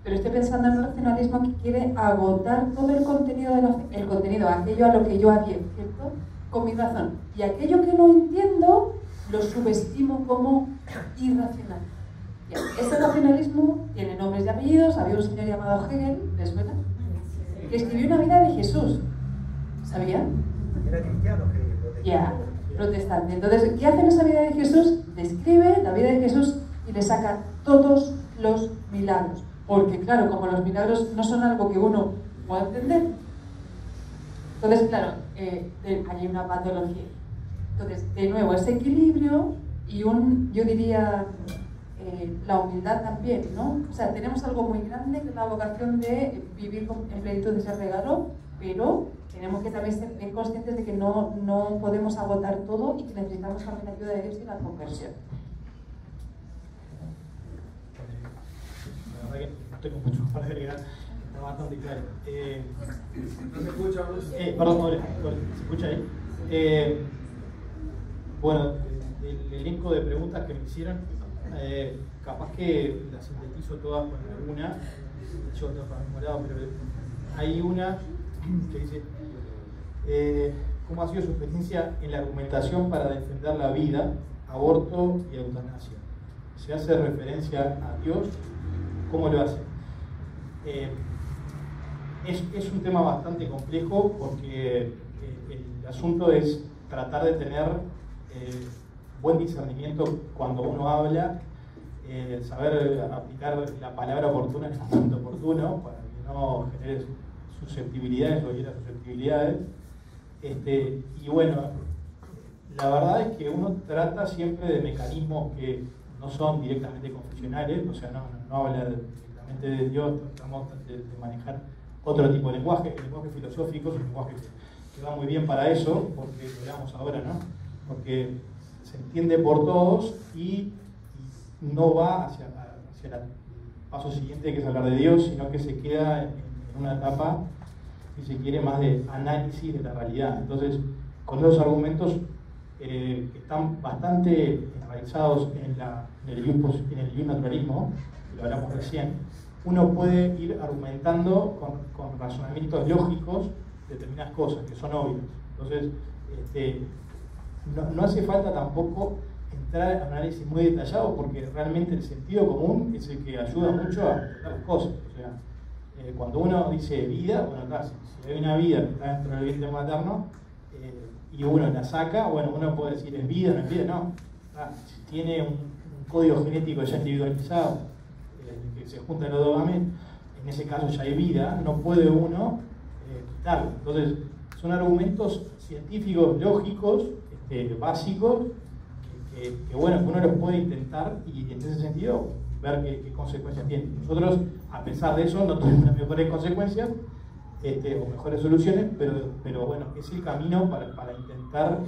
pero estoy pensando en un racionalismo que quiere agotar todo el contenido de la fe, el contenido, aquello a lo que yo adhiero, ¿cierto? Con mi razón. Y aquello que no entiendo, lo subestimo como irracional. Ya, ese racionalismo tiene nombres y apellidos. Había un señor llamado Hegel, ¿les suena? Que escribió una vida de Jesús. ¿Sabían? Era cristiano, Ya, protestante. Entonces, ¿qué hace en esa vida de Jesús? Describe la vida de Jesús y le saca todos los milagros. Porque, claro, como los milagros no son algo que uno pueda entender, entonces, claro, hay una patología. Entonces, de nuevo, ese equilibrio y yo diría, la humildad también, ¿no? O sea, tenemos algo muy grande, que es la vocación de vivir en plenitud de ese regalo, pero tenemos que también ser conscientes de que no podemos agotar todo y que necesitamos también la ayuda de Dios y la conversión. La verdad que no tengo mucho para agregar, está bastante claro. ¿No se escucha? Perdón, ¿se escucha ahí? Bueno, del elenco de preguntas que me hicieron, capaz que las sintetizo todas con alguna, yo tengo para mi lado, pero hay una que dice, ¿cómo ha sido su experiencia en la argumentación para defender la vida, aborto y eutanasia? ¿Se hace referencia a Dios? ¿Cómo lo hace? Es un tema bastante complejo porque el asunto es tratar de tener buen discernimiento cuando uno habla, saber aplicar la palabra oportuna en el momento oportuno para que no genere susceptibilidades o hieras susceptibilidades. Y bueno, la verdad es que uno trata siempre de mecanismos que no son directamente confesionales, o sea, no habla directamente de Dios, tratamos de manejar otro tipo de lenguaje. El lenguaje filosófico es un lenguaje que va muy bien para eso, porque lo veamos ahora, ¿no? Porque se entiende por todos y no va hacia el paso siguiente, que es hablar de Dios, sino que se queda en una etapa, si se quiere, más de análisis de la realidad. Entonces, con esos argumentos que están bastante enraizados en el naturalismo, que lo hablamos recién, uno puede ir argumentando con razonamientos lógicos determinadas cosas que son obvias. Entonces, no hace falta tampoco entrar a análisis muy detallado, porque realmente el sentido común es el que ayuda mucho a entender las cosas. O sea, cuando uno dice vida, bueno, claro, si hay una vida que está dentro del vientre materno y uno la saca, bueno, uno puede decir es vida, no es vida, no. Si tiene un código genético ya individualizado, que se juntan los dos gametos, en ese caso ya hay vida, no puede uno quitarlo. Entonces, son argumentos científicos, lógicos, básicos, que bueno, que uno los puede intentar y en ese sentido ver qué consecuencias tienen. Nosotros, a pesar de eso, no tenemos las mejores consecuencias o mejores soluciones, pero bueno, es el camino para intentar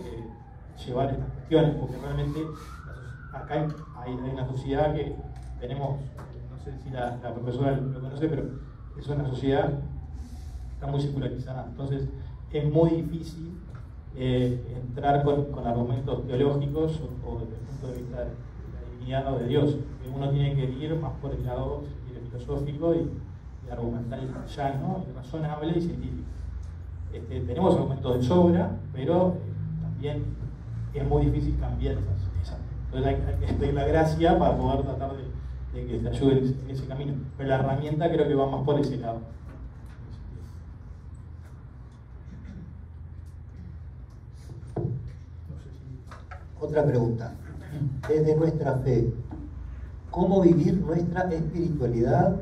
llevar estas cuestiones, porque realmente acá hay una sociedad que tenemos, no sé si la profesora lo conoce, pero es una sociedad que está muy secularizada. Entonces, es muy difícil entrar con argumentos teológicos o desde el punto de vista de la divinidad o de Dios. Uno tiene que ir más por el lado filosófico y argumental llano, y razonable y científico. Tenemos argumentos de sobra, pero también es muy difícil cambiar esas. Entonces hay que pedir la gracia para poder tratar de que te ayude en ese camino. Pero la herramienta creo que va más por ese lado. Otra pregunta. Desde nuestra fe, ¿cómo vivir nuestra espiritualidad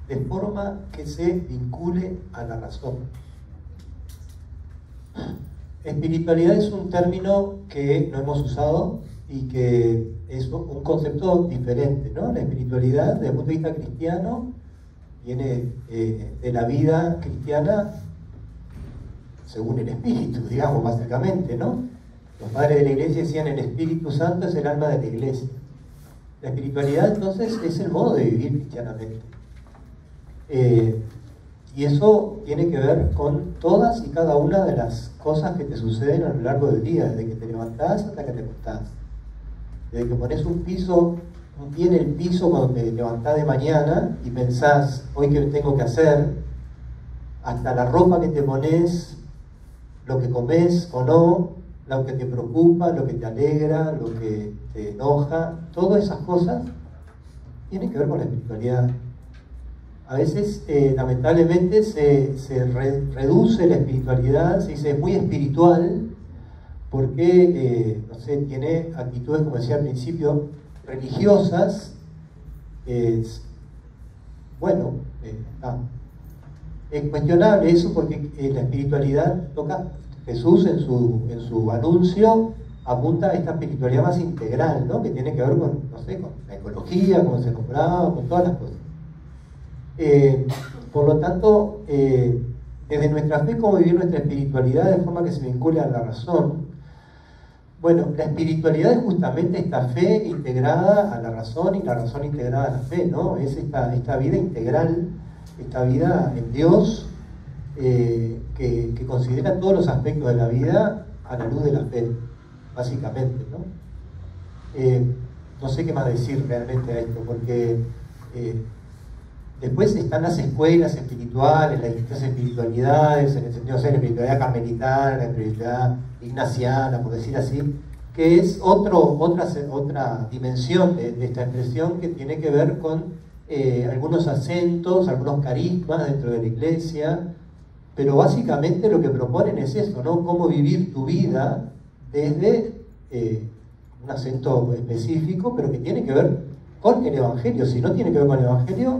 de forma que se vincule a la razón? Espiritualidad es un término que no hemos usado y que es un concepto diferente, ¿no? La espiritualidad, desde el punto de vista cristiano, viene de la vida cristiana según el Espíritu, digamos, básicamente, ¿no? Los padres de la iglesia decían: el Espíritu Santo es el alma de la iglesia. La espiritualidad, entonces, es el modo de vivir cristianamente. Y eso tiene que ver con todas y cada una de las cosas que te suceden a lo largo del día, desde que te levantás hasta que te acostás. Desde que pones un pie en el piso cuando te levantás de mañana y pensás: hoy qué tengo que hacer, hasta la ropa que te pones, lo que comes o no, lo que te preocupa, lo que te alegra, lo que te enoja, todas esas cosas tienen que ver con la espiritualidad. A veces, lamentablemente, se reduce la espiritualidad, se dice es muy espiritual, porque, no sé, tiene actitudes, como decía al principio, religiosas. Bueno, es cuestionable eso, porque la espiritualidad toca. Jesús en su anuncio apunta a esta espiritualidad más integral, ¿no? Que tiene que ver con, no sé, con la ecología, como se nombraba, con todas las cosas. Por lo tanto, desde nuestra fe, ¿cómo vivir nuestra espiritualidad de forma que se vincule a la razón? Bueno, la espiritualidad es justamente esta fe integrada a la razón y la razón integrada a la fe, ¿no? Es esta vida integral, esta vida en Dios, que considera todos los aspectos de la vida a la luz de la fe, básicamente, ¿no? No sé qué más decir realmente a esto, porque después están las escuelas espirituales, las distintas espiritualidades, en el sentido de la espiritualidad carmelitana, la espiritualidad ignaciana, por decir así, que es otra dimensión de esta expresión, que tiene que ver con algunos acentos, algunos carismas dentro de la iglesia. Pero básicamente lo que proponen es eso, ¿no? Cómo vivir tu vida desde un acento específico, pero que tiene que ver con el Evangelio. Si no tiene que ver con el Evangelio,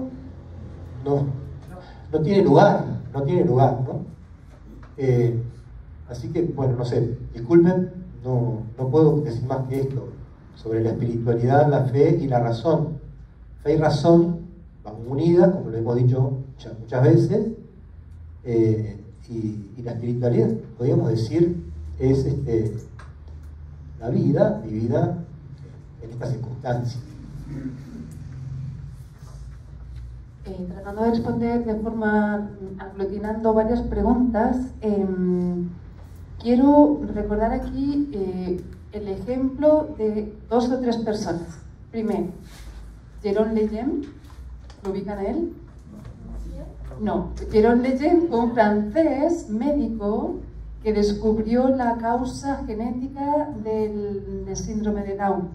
no tiene lugar, ¿no? Así que, bueno, no sé, disculpen, no puedo decir más que esto sobre la espiritualidad, la fe y la razón. Fe y razón van unidas, como lo hemos dicho muchas veces. Y la espiritualidad, podríamos decir, es la vida vivida en estas circunstancias. Tratando de responder de forma aglutinando varias preguntas, quiero recordar aquí el ejemplo de 2 o 3 personas. Primero, Jérôme Lejeune, ¿lo ubican a él? No, Jérôme Lejeune fue un francés médico que descubrió la causa genética del síndrome de Down,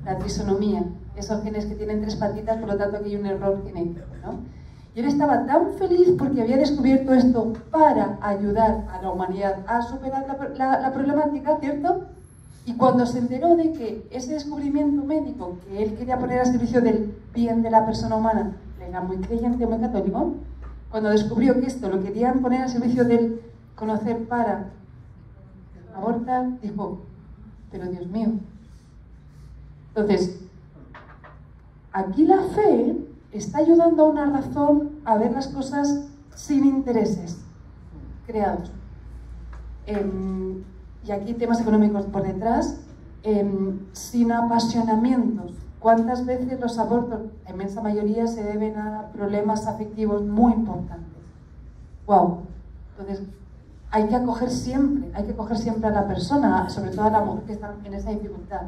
la trisonomía, esos genes que tienen 3 patitas, por lo tanto aquí hay un error genético, ¿no? Y él estaba tan feliz porque había descubierto esto para ayudar a la humanidad a superar la problemática, ¿cierto? Y cuando se enteró de que ese descubrimiento médico que él quería poner al servicio del bien de la persona humana, él era muy creyente, muy católico, cuando descubrió que esto lo querían poner al servicio del conocer para abortar, dijo, pero Dios mío. Entonces, aquí la fe está ayudando a una razón a ver las cosas sin intereses creados. Y aquí temas económicos por detrás, sin apasionamientos. ¿Cuántas veces los abortos, la inmensa mayoría, se deben a problemas afectivos muy importantes? ¡Wow! Entonces, hay que acoger siempre a la persona, sobre todo a la mujer que está en esa dificultad.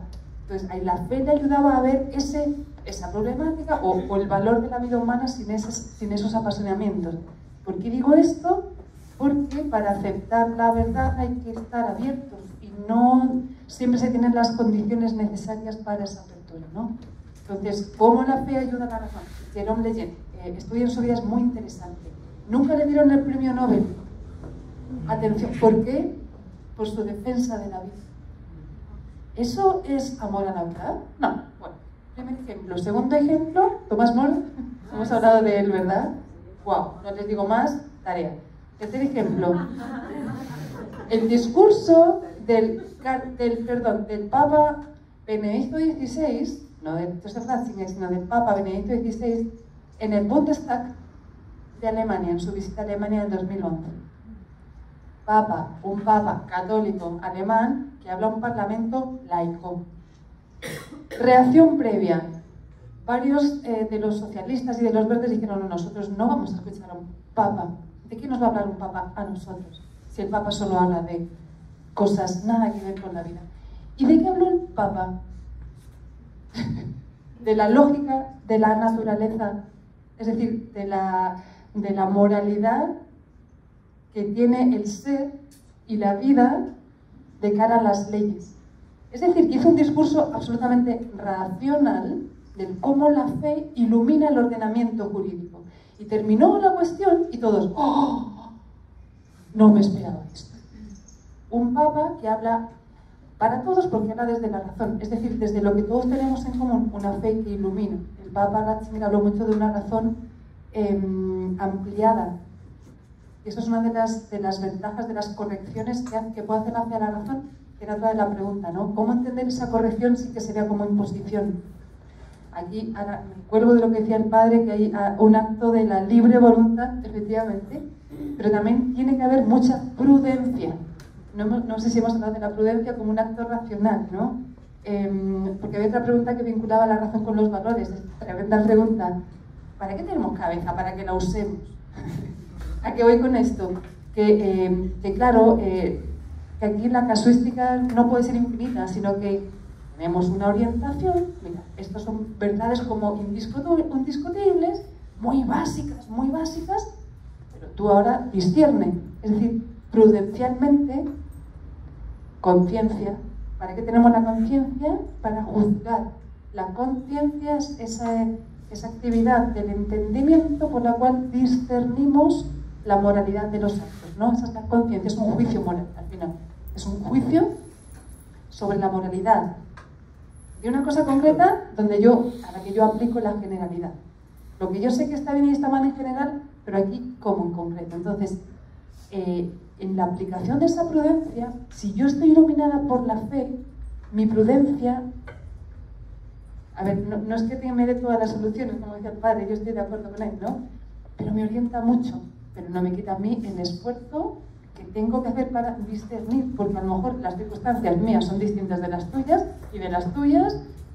Entonces, ahí la fe le ayudaba a ver esa problemática o el valor de la vida humana sin esos apasionamientos. ¿Por qué digo esto? Porque para aceptar la verdad hay que estar abiertos y no siempre se tienen las condiciones necesarias para esa apertura, ¿no? Entonces, ¿cómo la fe ayuda a la razón? Jerome Lejeune, estudia en su vida, es muy interesante. Nunca le dieron el premio Nobel. Atención, ¿por qué? Por su defensa de la vida. ¿Eso es amor a la verdad? No. Bueno, primer ejemplo. Segundo ejemplo, Thomas More, hemos hablado de él, ¿verdad? Wow, no les digo más, tarea. Tercer ejemplo, el discurso del Papa Benedicto XVI, no de Joseph Ratzinger, sino del Papa Benedicto XVI, en el Bundestag de Alemania, en su visita a Alemania en 2011. Un papa católico alemán que habla a un parlamento laico. Reacción previa. Varios de los socialistas y de los verdes dijeron, no, nosotros no vamos a escuchar a un papa. ¿De qué nos va a hablar un papa a nosotros? Si el papa solo habla de cosas nada que ver con la vida. ¿Y de qué habló el papa? De la lógica de la naturaleza, es decir, de la moralidad que tiene el ser y la vida de cara a las leyes. Es decir, que hizo un discurso absolutamente racional de cómo la fe ilumina el ordenamiento jurídico. Y terminó la cuestión y todos, ¡oh! No me esperaba esto. Un papa que habla para todos porque habla desde la razón, es decir, desde lo que todos tenemos en común, una fe que ilumina. El Papa Ratzinger habló mucho de una razón ampliada. Y eso es una de las ventajas de las correcciones que puede hacer hacia la razón, que era otra de la pregunta, ¿no? ¿Cómo entender esa corrección sin que sería como imposición? Aquí, ahora, me acuerdo de lo que decía el padre, que hay un acto de la libre voluntad, efectivamente, pero también tiene que haber mucha prudencia. No sé si hemos hablado de la prudencia como un acto racional, ¿no? Porque había otra pregunta que vinculaba la razón con los valores. Tremenda pregunta. ¿Para qué tenemos cabeza? Para que la usemos. ¿A qué voy con esto? Que claro, que aquí la casuística no puede ser infinita, sino que tenemos una orientación. Mira, estas son verdades como indiscutibles, muy básicas, pero tú ahora discierne. Es decir, prudencialmente, conciencia. ¿Para qué tenemos la conciencia? Para juzgar. La conciencia es esa actividad del entendimiento por la cual discernimos la moralidad de los actos, ¿no? Esa es la conciencia, es un juicio moral, al final. Es un juicio sobre la moralidad de una cosa concreta a la que yo aplico la generalidad. Lo que yo sé que está bien y está mal en general, pero aquí como en concreto. Entonces, en la aplicación de esa prudencia, si yo estoy iluminada por la fe, mi prudencia, a ver, no es que me dé todas las soluciones, como decía el padre, yo estoy de acuerdo con él, ¿no? Pero me orienta mucho, pero no me quita a mí el esfuerzo que tengo que hacer para discernir, porque a lo mejor las circunstancias mías son distintas de las tuyas, y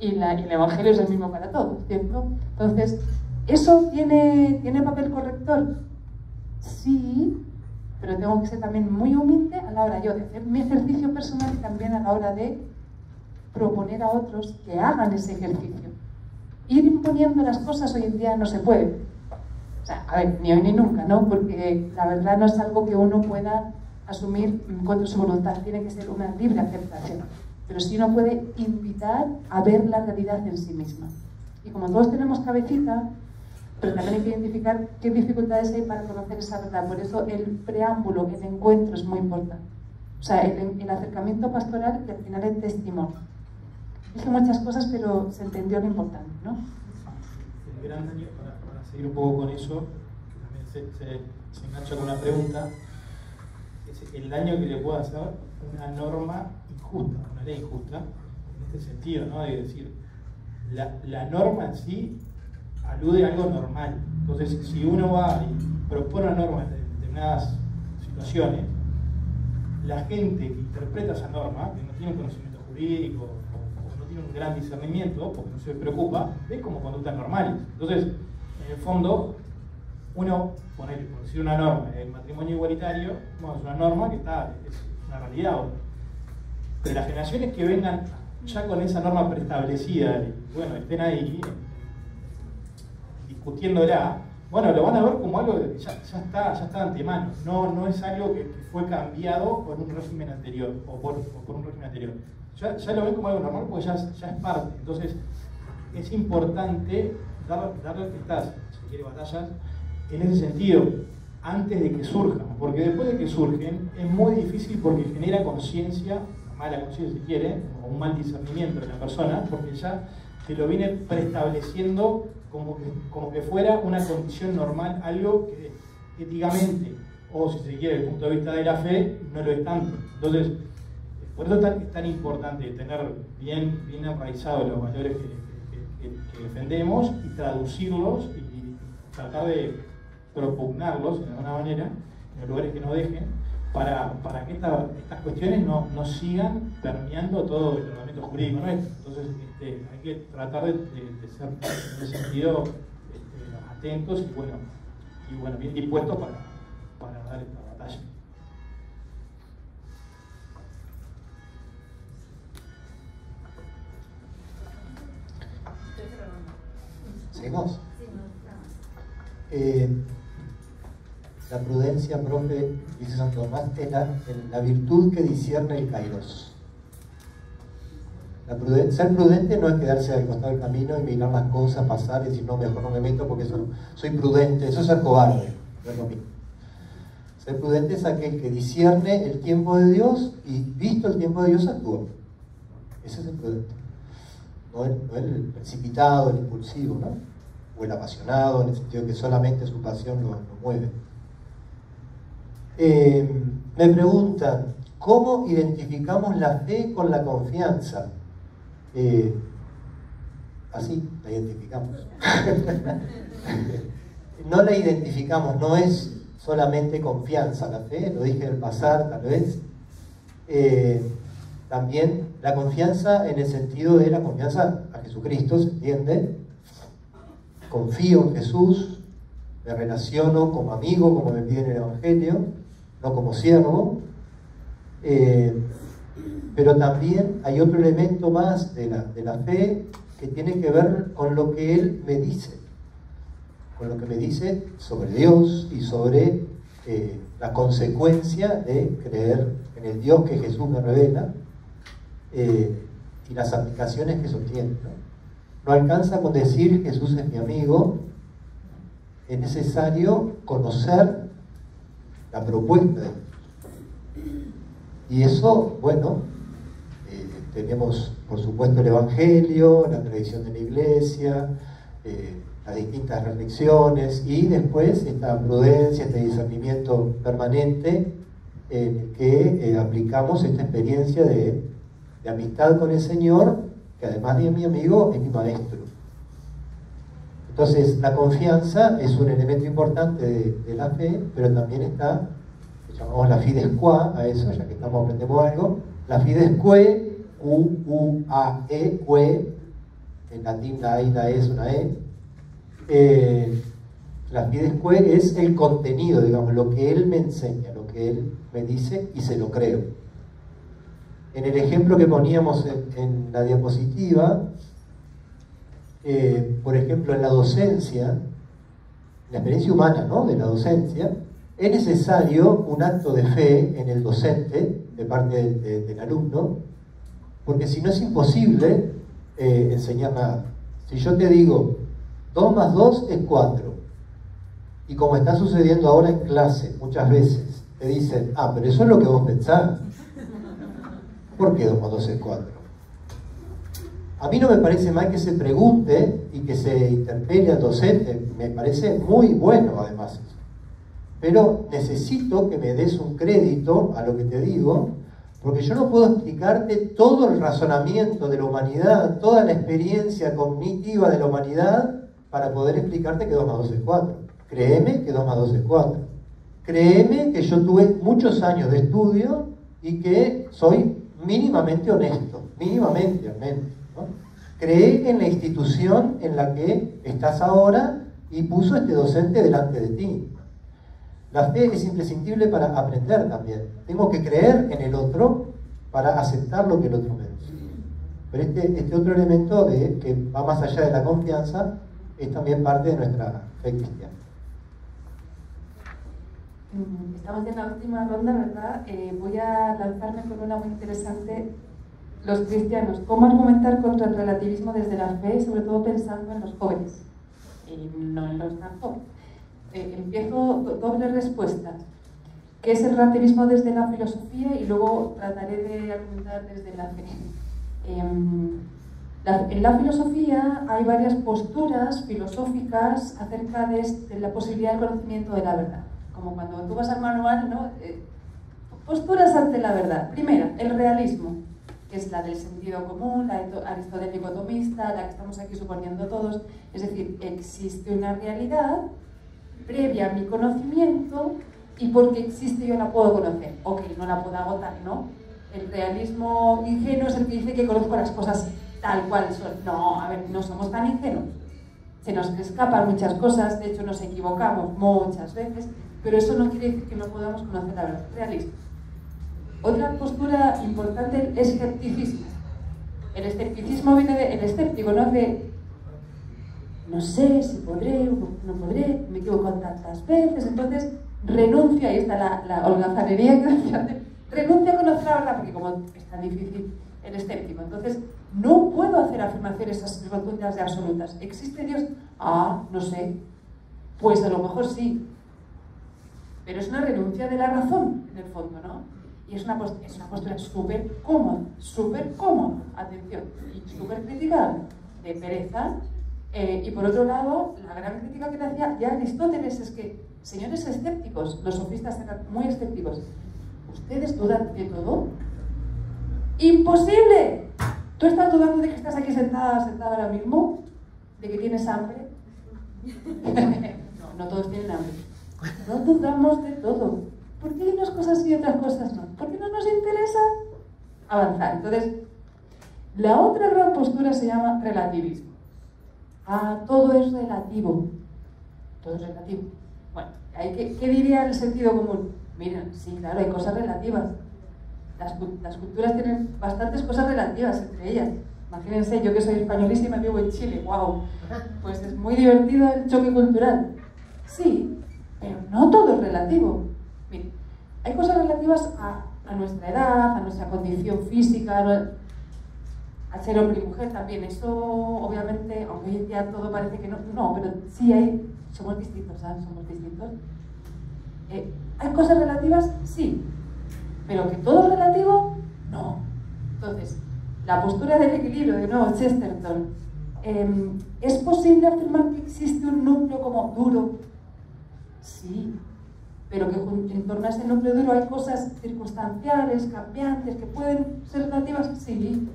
el Evangelio es el mismo para todos, ¿cierto? Entonces, ¿eso tiene papel corrector? Sí, pero tengo que ser también muy humilde a la hora yo de hacer mi ejercicio personal y también a la hora de proponer a otros que hagan ese ejercicio. Ir imponiendo las cosas hoy en día no se puede. O sea, a ver, ni hoy ni nunca, ¿no? Porque la verdad no es algo que uno pueda asumir contra su voluntad, tiene que ser una libre aceptación. Pero sí uno puede invitar a ver la realidad en sí misma. Y como todos tenemos cabecita, pero también hay que identificar qué dificultades hay para conocer esa verdad. Por eso el preámbulo, el encuentro es muy importante. O sea, el acercamiento pastoral y al final el testimonio. Dije muchas cosas, pero se entendió lo importante, ¿no? El gran daño, para seguir un poco con eso, que también se engancha con una pregunta, es el daño que le puede hacer una norma injusta, una ley injusta, en este sentido, ¿no? De decir, la norma en sí alude a algo normal. Entonces, si uno va y propone una norma en determinadas situaciones, la gente que interpreta esa norma, que no tiene un conocimiento jurídico o no tiene un gran discernimiento, porque no se preocupa, ve como conductas normales. Entonces, en el fondo, uno, por decir una norma, el matrimonio igualitario, bueno, es una norma que es una realidad hoy. Pero las generaciones que vengan ya con esa norma preestablecida, y bueno, estén ahí discutiéndola, bueno, lo van a ver como algo que ya está de antemano. No es algo que fue cambiado por un régimen anterior, o por un régimen anterior. Ya lo ven como algo normal porque ya es parte. Entonces, es importante darle estas, si quiere, batallas en ese sentido, antes de que surjan, porque después de que surgen es muy difícil porque genera conciencia, mala conciencia si quiere, o un mal discernimiento de la persona, porque ya se lo viene preestableciendo como que fuera una condición normal, algo que éticamente, o si se quiere, desde el punto de vista de la fe, no lo es tanto. Entonces, por eso es tan importante tener bien enraizados los valores que defendemos y traducirlos y tratar de propugnarlos de alguna manera en los lugares que nos dejen para que estas cuestiones no sigan permeando todo el ordenamiento jurídico nuestro. Entonces hay que tratar de ser en ese sentido atentos y bueno, bien dispuestos para dar esta batalla. ¿Seguimos? La prudencia, profe, dice Santo Tomás, es la virtud que discierne el kairos. Ser prudente no es quedarse al costado del camino y mirar las cosas pasar y decir, no, mejor no me meto porque soy prudente. Eso es ser cobarde, no es lo mismo. Ser prudente es aquel que discierne el tiempo de Dios y, visto el tiempo de Dios, actúa. Ese es el prudente. No el precipitado, el impulsivo, ¿no? O el apasionado, en el sentido de que solamente su pasión lo mueve. Me preguntan, ¿cómo identificamos la fe con la confianza? Así la identificamos. No la identificamos, no es solamente confianza la fe, lo dije en el pasar tal vez. También la confianza en el sentido de la confianza a Jesucristo, ¿se entiende? Confío en Jesús, me relaciono como amigo, como me pide en el Evangelio, no como siervo. Pero también hay otro elemento más de la fe que tiene que ver con lo que Él me dice, con lo que me dice sobre Dios y sobre la consecuencia de creer en el Dios que Jesús me revela y las aplicaciones que eso tiene, ¿no? No alcanza con decir Jesús es mi amigo, es necesario conocer la propuesta de Jesús. Y eso, bueno, tenemos por supuesto el Evangelio, la tradición de la Iglesia, las distintas reflexiones y después esta prudencia, este discernimiento permanente en el que aplicamos esta experiencia de amistad con el Señor, que además de mi amigo es mi maestro. Entonces la confianza es un elemento importante de la fe, pero también está, le llamamos la fides qua a eso, ya que aprendemos algo, la fides que, Q-U-A-E, que, en latín la A y la E es una E. La fides que es el contenido, digamos, lo que él me enseña, lo que él me dice y se lo creo. En el ejemplo que poníamos en la diapositiva, por ejemplo, en la docencia, la experiencia humana, ¿no?, de la docencia, es necesario un acto de fe en el docente, de parte del alumno, porque si no es imposible enseñar nada. Si yo te digo, 2 más 2 es 4, y como está sucediendo ahora en clase, muchas veces, te dicen, pero eso es lo que vos pensás. ¿Por qué 2 más 2 es 4? A mí no me parece mal que se pregunte y que se interpele al docente, me parece muy bueno además. pero necesito que me des un crédito a lo que te digo, porque yo no puedo explicarte todo el razonamiento de la humanidad, toda la experiencia cognitiva de la humanidad, para poder explicarte que 2 más 2 es 4. Créeme que 2 más 2 es 4. Créeme que yo tuve muchos años de estudio y que soy mínimamente honesto, mínimamente al menos, ¿no? Cree en la institución en la que estás ahora y puso este docente delante de ti. La fe es imprescindible para aprender también. Tengo que creer en el otro para aceptar lo que el otro me dice. Pero este otro elemento que va más allá de la confianza es también parte de nuestra fe cristiana. Estamos en la última ronda, ¿verdad? Voy a lanzarme con una muy interesante. Los cristianos, ¿cómo argumentar contra el relativismo desde la fe, sobre todo pensando en los jóvenes? No en los tan jóvenes. Empiezo doble respuesta. ¿Qué es el relativismo desde la filosofía? Y luego trataré de argumentar desde la fe. En la filosofía hay varias posturas filosóficas acerca de la posibilidad del conocimiento de la verdad. Como cuando tú vas al manual, ¿no? Posturas ante la verdad. Primera, el realismo, que es la del sentido común, la aristotélico-tomista, la que estamos aquí suponiendo todos. Es decir, existe una realidad previa a mi conocimiento y porque existe yo la puedo conocer. Ok, no la puedo agotar, ¿no? El realismo ingenuo es el que dice que conozco las cosas tal cual son. No, a ver, no somos tan ingenuos. Se nos escapan muchas cosas, de hecho nos equivocamos muchas veces, pero eso no quiere decir que no podamos conocer la verdad. Realismo. Otra postura importante es escepticismo. El escepticismo viene de, el escéptico, ¿no? De, no sé si podré o no podré, me equivoco tantas veces, entonces renuncia, ahí está la holgazanería que decía, renuncia a conocer la verdad, porque como es tan difícil el escéptico, entonces no puedo hacer afirmaciones rotundas de absolutas. ¿Existe Dios? Ah, no sé. Pues a lo mejor sí. Pero es una renuncia de la razón, en el fondo, ¿no? Y es una postura súper cómoda, atención, y súper criticable, de pereza. Y por otro lado, la gran crítica que le hacía ya Aristóteles es que, señores escépticos, los sofistas eran muy escépticos, ¿ustedes dudan de todo? ¡Imposible! ¿Tú estás dudando de que estás aquí sentado ahora mismo? ¿De que tienes hambre? No todos tienen hambre. No dudamos de todo. ¿Por qué hay unas cosas y otras cosas no? Porque no nos interesa avanzar. Entonces, la otra gran postura se llama relativismo. Ah, todo es relativo. Todo es relativo. Bueno, ¿qué diría el sentido común? Mira, sí, claro, hay cosas relativas. Las culturas tienen bastantes cosas relativas entre ellas. Imagínense, yo que soy españolísima y vivo en Chile, wow. Pues es muy divertido el choque cultural. Sí, pero no todo es relativo. Miren, hay cosas relativas a nuestra edad, a nuestra condición física, a ser hombre y mujer también. Eso, obviamente, aunque hoy en día todo parece que no, pero sí somos distintos, ¿sabes? Somos distintos. ¿Hay cosas relativas? Sí. Pero que todo es relativo, no. Entonces, la postura del equilibrio, de nuevo, Chesterton. ¿Es posible afirmar que existe un núcleo como duro? Sí. Pero que en torno a ese núcleo duro hay cosas circunstanciales, cambiantes, que pueden ser relativas, sí.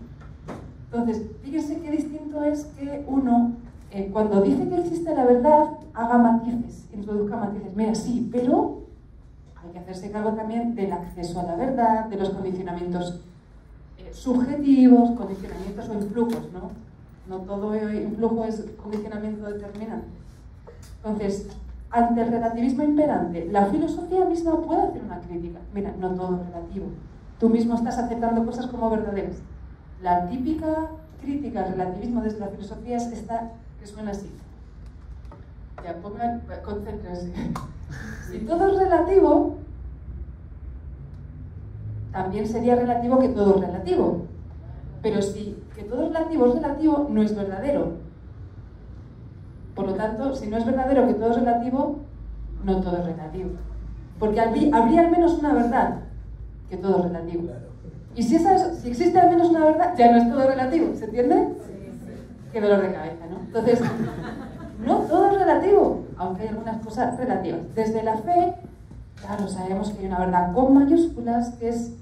Entonces, fíjense qué distinto es que uno, cuando dice que existe la verdad, haga matices, introduzca matices. Mira, sí, pero hay que hacerse cargo también del acceso a la verdad, de los condicionamientos subjetivos, condicionamientos o influjos, ¿no? No todo influjo es condicionamiento determinante. Entonces, ante el relativismo imperante, la filosofía misma puede hacer una crítica. Mira, no todo es relativo. Tú mismo estás aceptando cosas como verdaderas. La típica crítica al relativismo desde la filosofía es esta que suena así. Ya, concéntrense. Si todo es relativo, también sería relativo que todo es relativo. Pero si que todo es relativo, no es verdadero. Por lo tanto, si no es verdadero que todo es relativo, no todo es relativo. Porque habría al menos una verdad que todo es relativo. Y si existe al menos una verdad, ya no es todo relativo, ¿se entiende? Qué dolor de cabeza, ¿no? Entonces, no todo es relativo, aunque hay algunas cosas relativas. Desde la fe, claro, sabemos que hay una verdad con mayúsculas, que es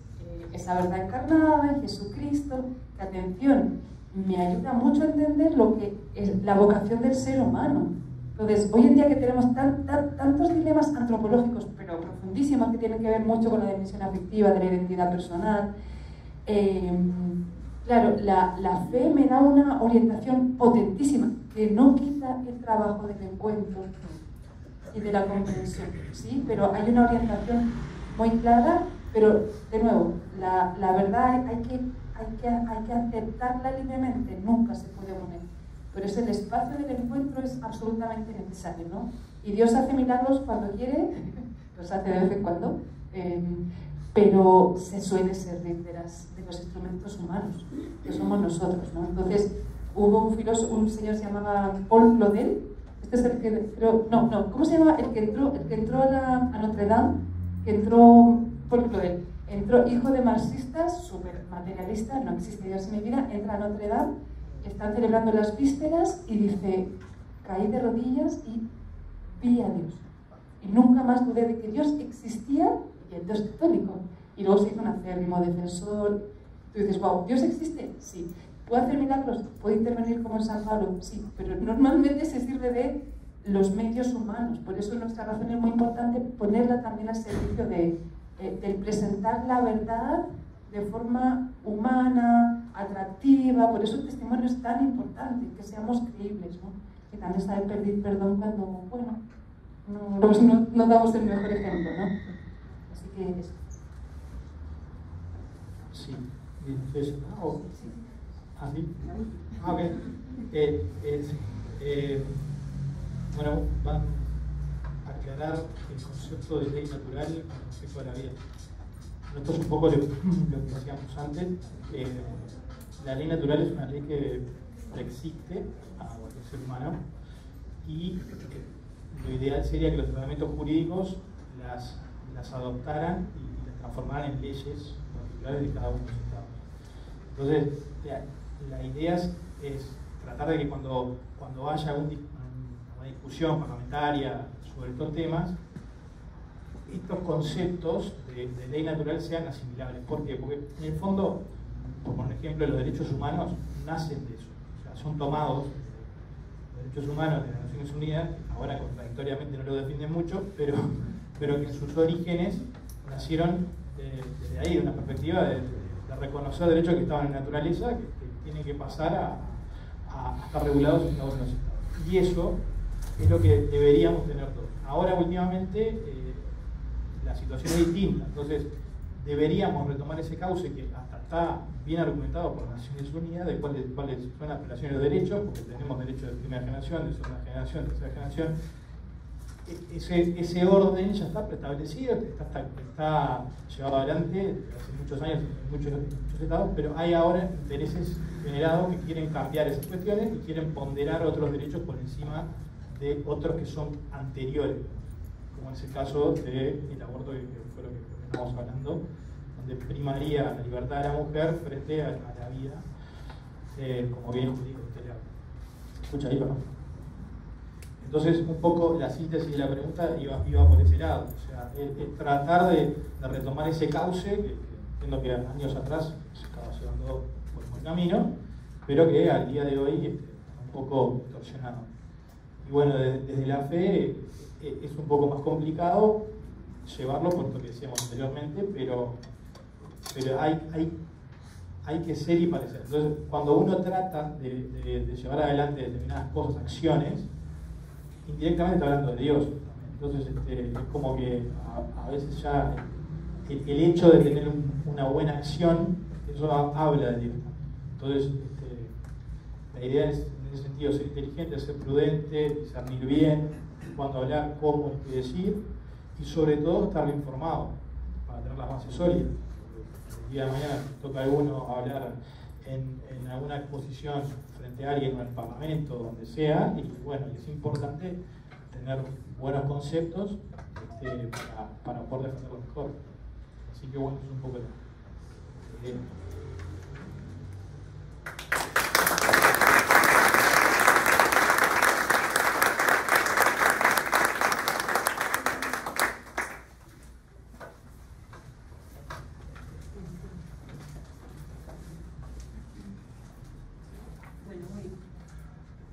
esa verdad encarnada en Jesucristo, que, atención, me ayuda mucho a entender lo que es la vocación del ser humano. Entonces, hoy en día que tenemos tantos dilemas antropológicos, pero profundísimos, que tienen que ver mucho con la dimensión afectiva de la identidad personal, claro, la fe me da una orientación potentísima, que no quita el trabajo del encuentro y de la comprensión, ¿sí? Pero hay una orientación muy clara, pero, de nuevo, la verdad hay que aceptarla libremente, nunca se puede poner. Pero el espacio del encuentro es absolutamente necesario, ¿no? Y Dios hace milagros cuando quiere, los hace de vez en cuando, pero se suele servir de los instrumentos humanos, que somos nosotros, ¿no? Entonces, hubo un filósofo, un señor se llamaba Paul Claudel, este es el que, ¿cómo se llama? El que entró a Notre Dame, Paul Claudel, entró hijo de marxistas, súper materialista, no existe Dios en mi vida, entra a Notre Dame, están celebrando las vísperas y dice, caí de rodillas y vi a Dios. Y nunca más dudé de que Dios existía y el Dios católico. Y luego se hizo un acérrimo defensor. Tú dices, wow, ¿Dios existe? Sí. ¿Puede hacer milagros? ¿Puede intervenir como en San Pablo? Sí. Pero normalmente se sirve de los medios humanos. Por eso nuestra razón es muy importante ponerla también al servicio del presentar la verdad de forma humana, atractiva. Por eso el testimonio es tan importante, que seamos creíbles, ¿no? Que también saber pedir perdón cuando, bueno, no damos el mejor ejemplo, ¿no? Así que eso. Sí, entonces, Sí. ¿Ah, sí? Ah, ok. Bueno, van a aclarar el concepto de ley natural con respecto a la vida. Esto es un poco lo que decíamos antes. La ley natural es una ley que preexiste a cualquier ser humano y lo ideal sería que los tratamientos jurídicos las adoptaran y las transformaran en leyes particulares de cada uno de los estados. Entonces, la idea es tratar de que cuando haya una discusión parlamentaria sobre estos temas, estos conceptos de ley natural sean asimilables. ¿Por qué? Porque en el fondo, por ejemplo, los derechos humanos nacen de eso. O sea, son tomados los derechos humanos de las Naciones Unidas, ahora contradictoriamente no lo defienden mucho, pero que en sus orígenes nacieron desde ahí, de una perspectiva de reconocer derechos que estaban en la naturaleza, que tienen que pasar a estar regulados en cada uno de los estados. Y eso es lo que deberíamos tener todos. Ahora, últimamente, la situación es distinta, entonces deberíamos retomar ese cauce que hasta está bien argumentado por las Naciones Unidas, de cuáles son las violaciones de los derechos, porque tenemos derechos de primera generación, de segunda generación, de tercera generación. Ese orden ya está preestablecido, está llevado adelante hace muchos años en muchos estados, pero hay ahora intereses generados que quieren cambiar esas cuestiones y quieren ponderar otros derechos por encima de otros que son anteriores, como es el caso del aborto, que fue lo que estamos hablando, donde primaría la libertad de la mujer frente a la vida como bien jurídico tutelado. Escucha ahí, perdón. Entonces, un poco la síntesis de la pregunta iba por ese lado, o sea, tratar de retomar ese cauce, que entiendo que años atrás se estaba llevando por un buen camino, pero que al día de hoy está un poco distorsionado. Y bueno, desde la fe es un poco más complicado llevarlo por lo que decíamos anteriormente, pero hay que ser y parecer. Entonces, cuando uno trata de llevar adelante determinadas cosas, acciones, indirectamente está hablando de Dios. Entonces, es como que a veces ya el hecho de tener una buena acción, eso habla de Dios. Entonces, la idea es, en ese sentido, ser inteligente, ser prudente, discernir bien cuándo hablar, cómo y qué decir, y sobre todo estar bien informado para tener las bases sólidas. El día de mañana toca a alguno hablar en alguna exposición frente a alguien o en el Parlamento, donde sea, y bueno, es importante tener buenos conceptos para poder defenderlo mejor. Así que bueno, es un poco la idea.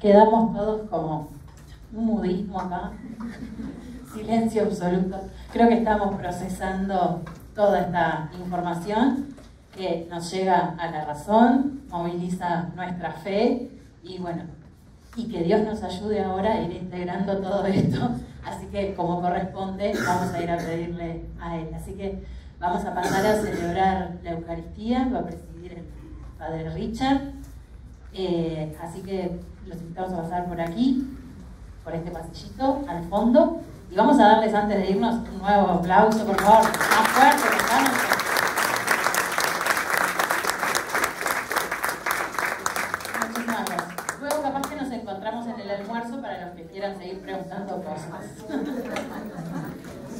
quedamos todos como un mudismo acá, silencio absoluto. Creo que estamos procesando toda esta información que nos llega a la razón, moviliza nuestra fe y bueno, y que Dios nos ayude ahora a ir integrando todo esto. Así que como corresponde, vamos a ir a pedirle a Él. Así que vamos a pasar a celebrar la Eucaristía, va a presidir el Padre Richard. Así que los invitamos a pasar por aquí, por este pasillito, al fondo. Y vamos a darles, antes de irnos, un nuevo aplauso, por favor, más fuerte, Muchísimas gracias. Luego capaz que nos encontramos en el almuerzo para los que quieran seguir preguntando cosas.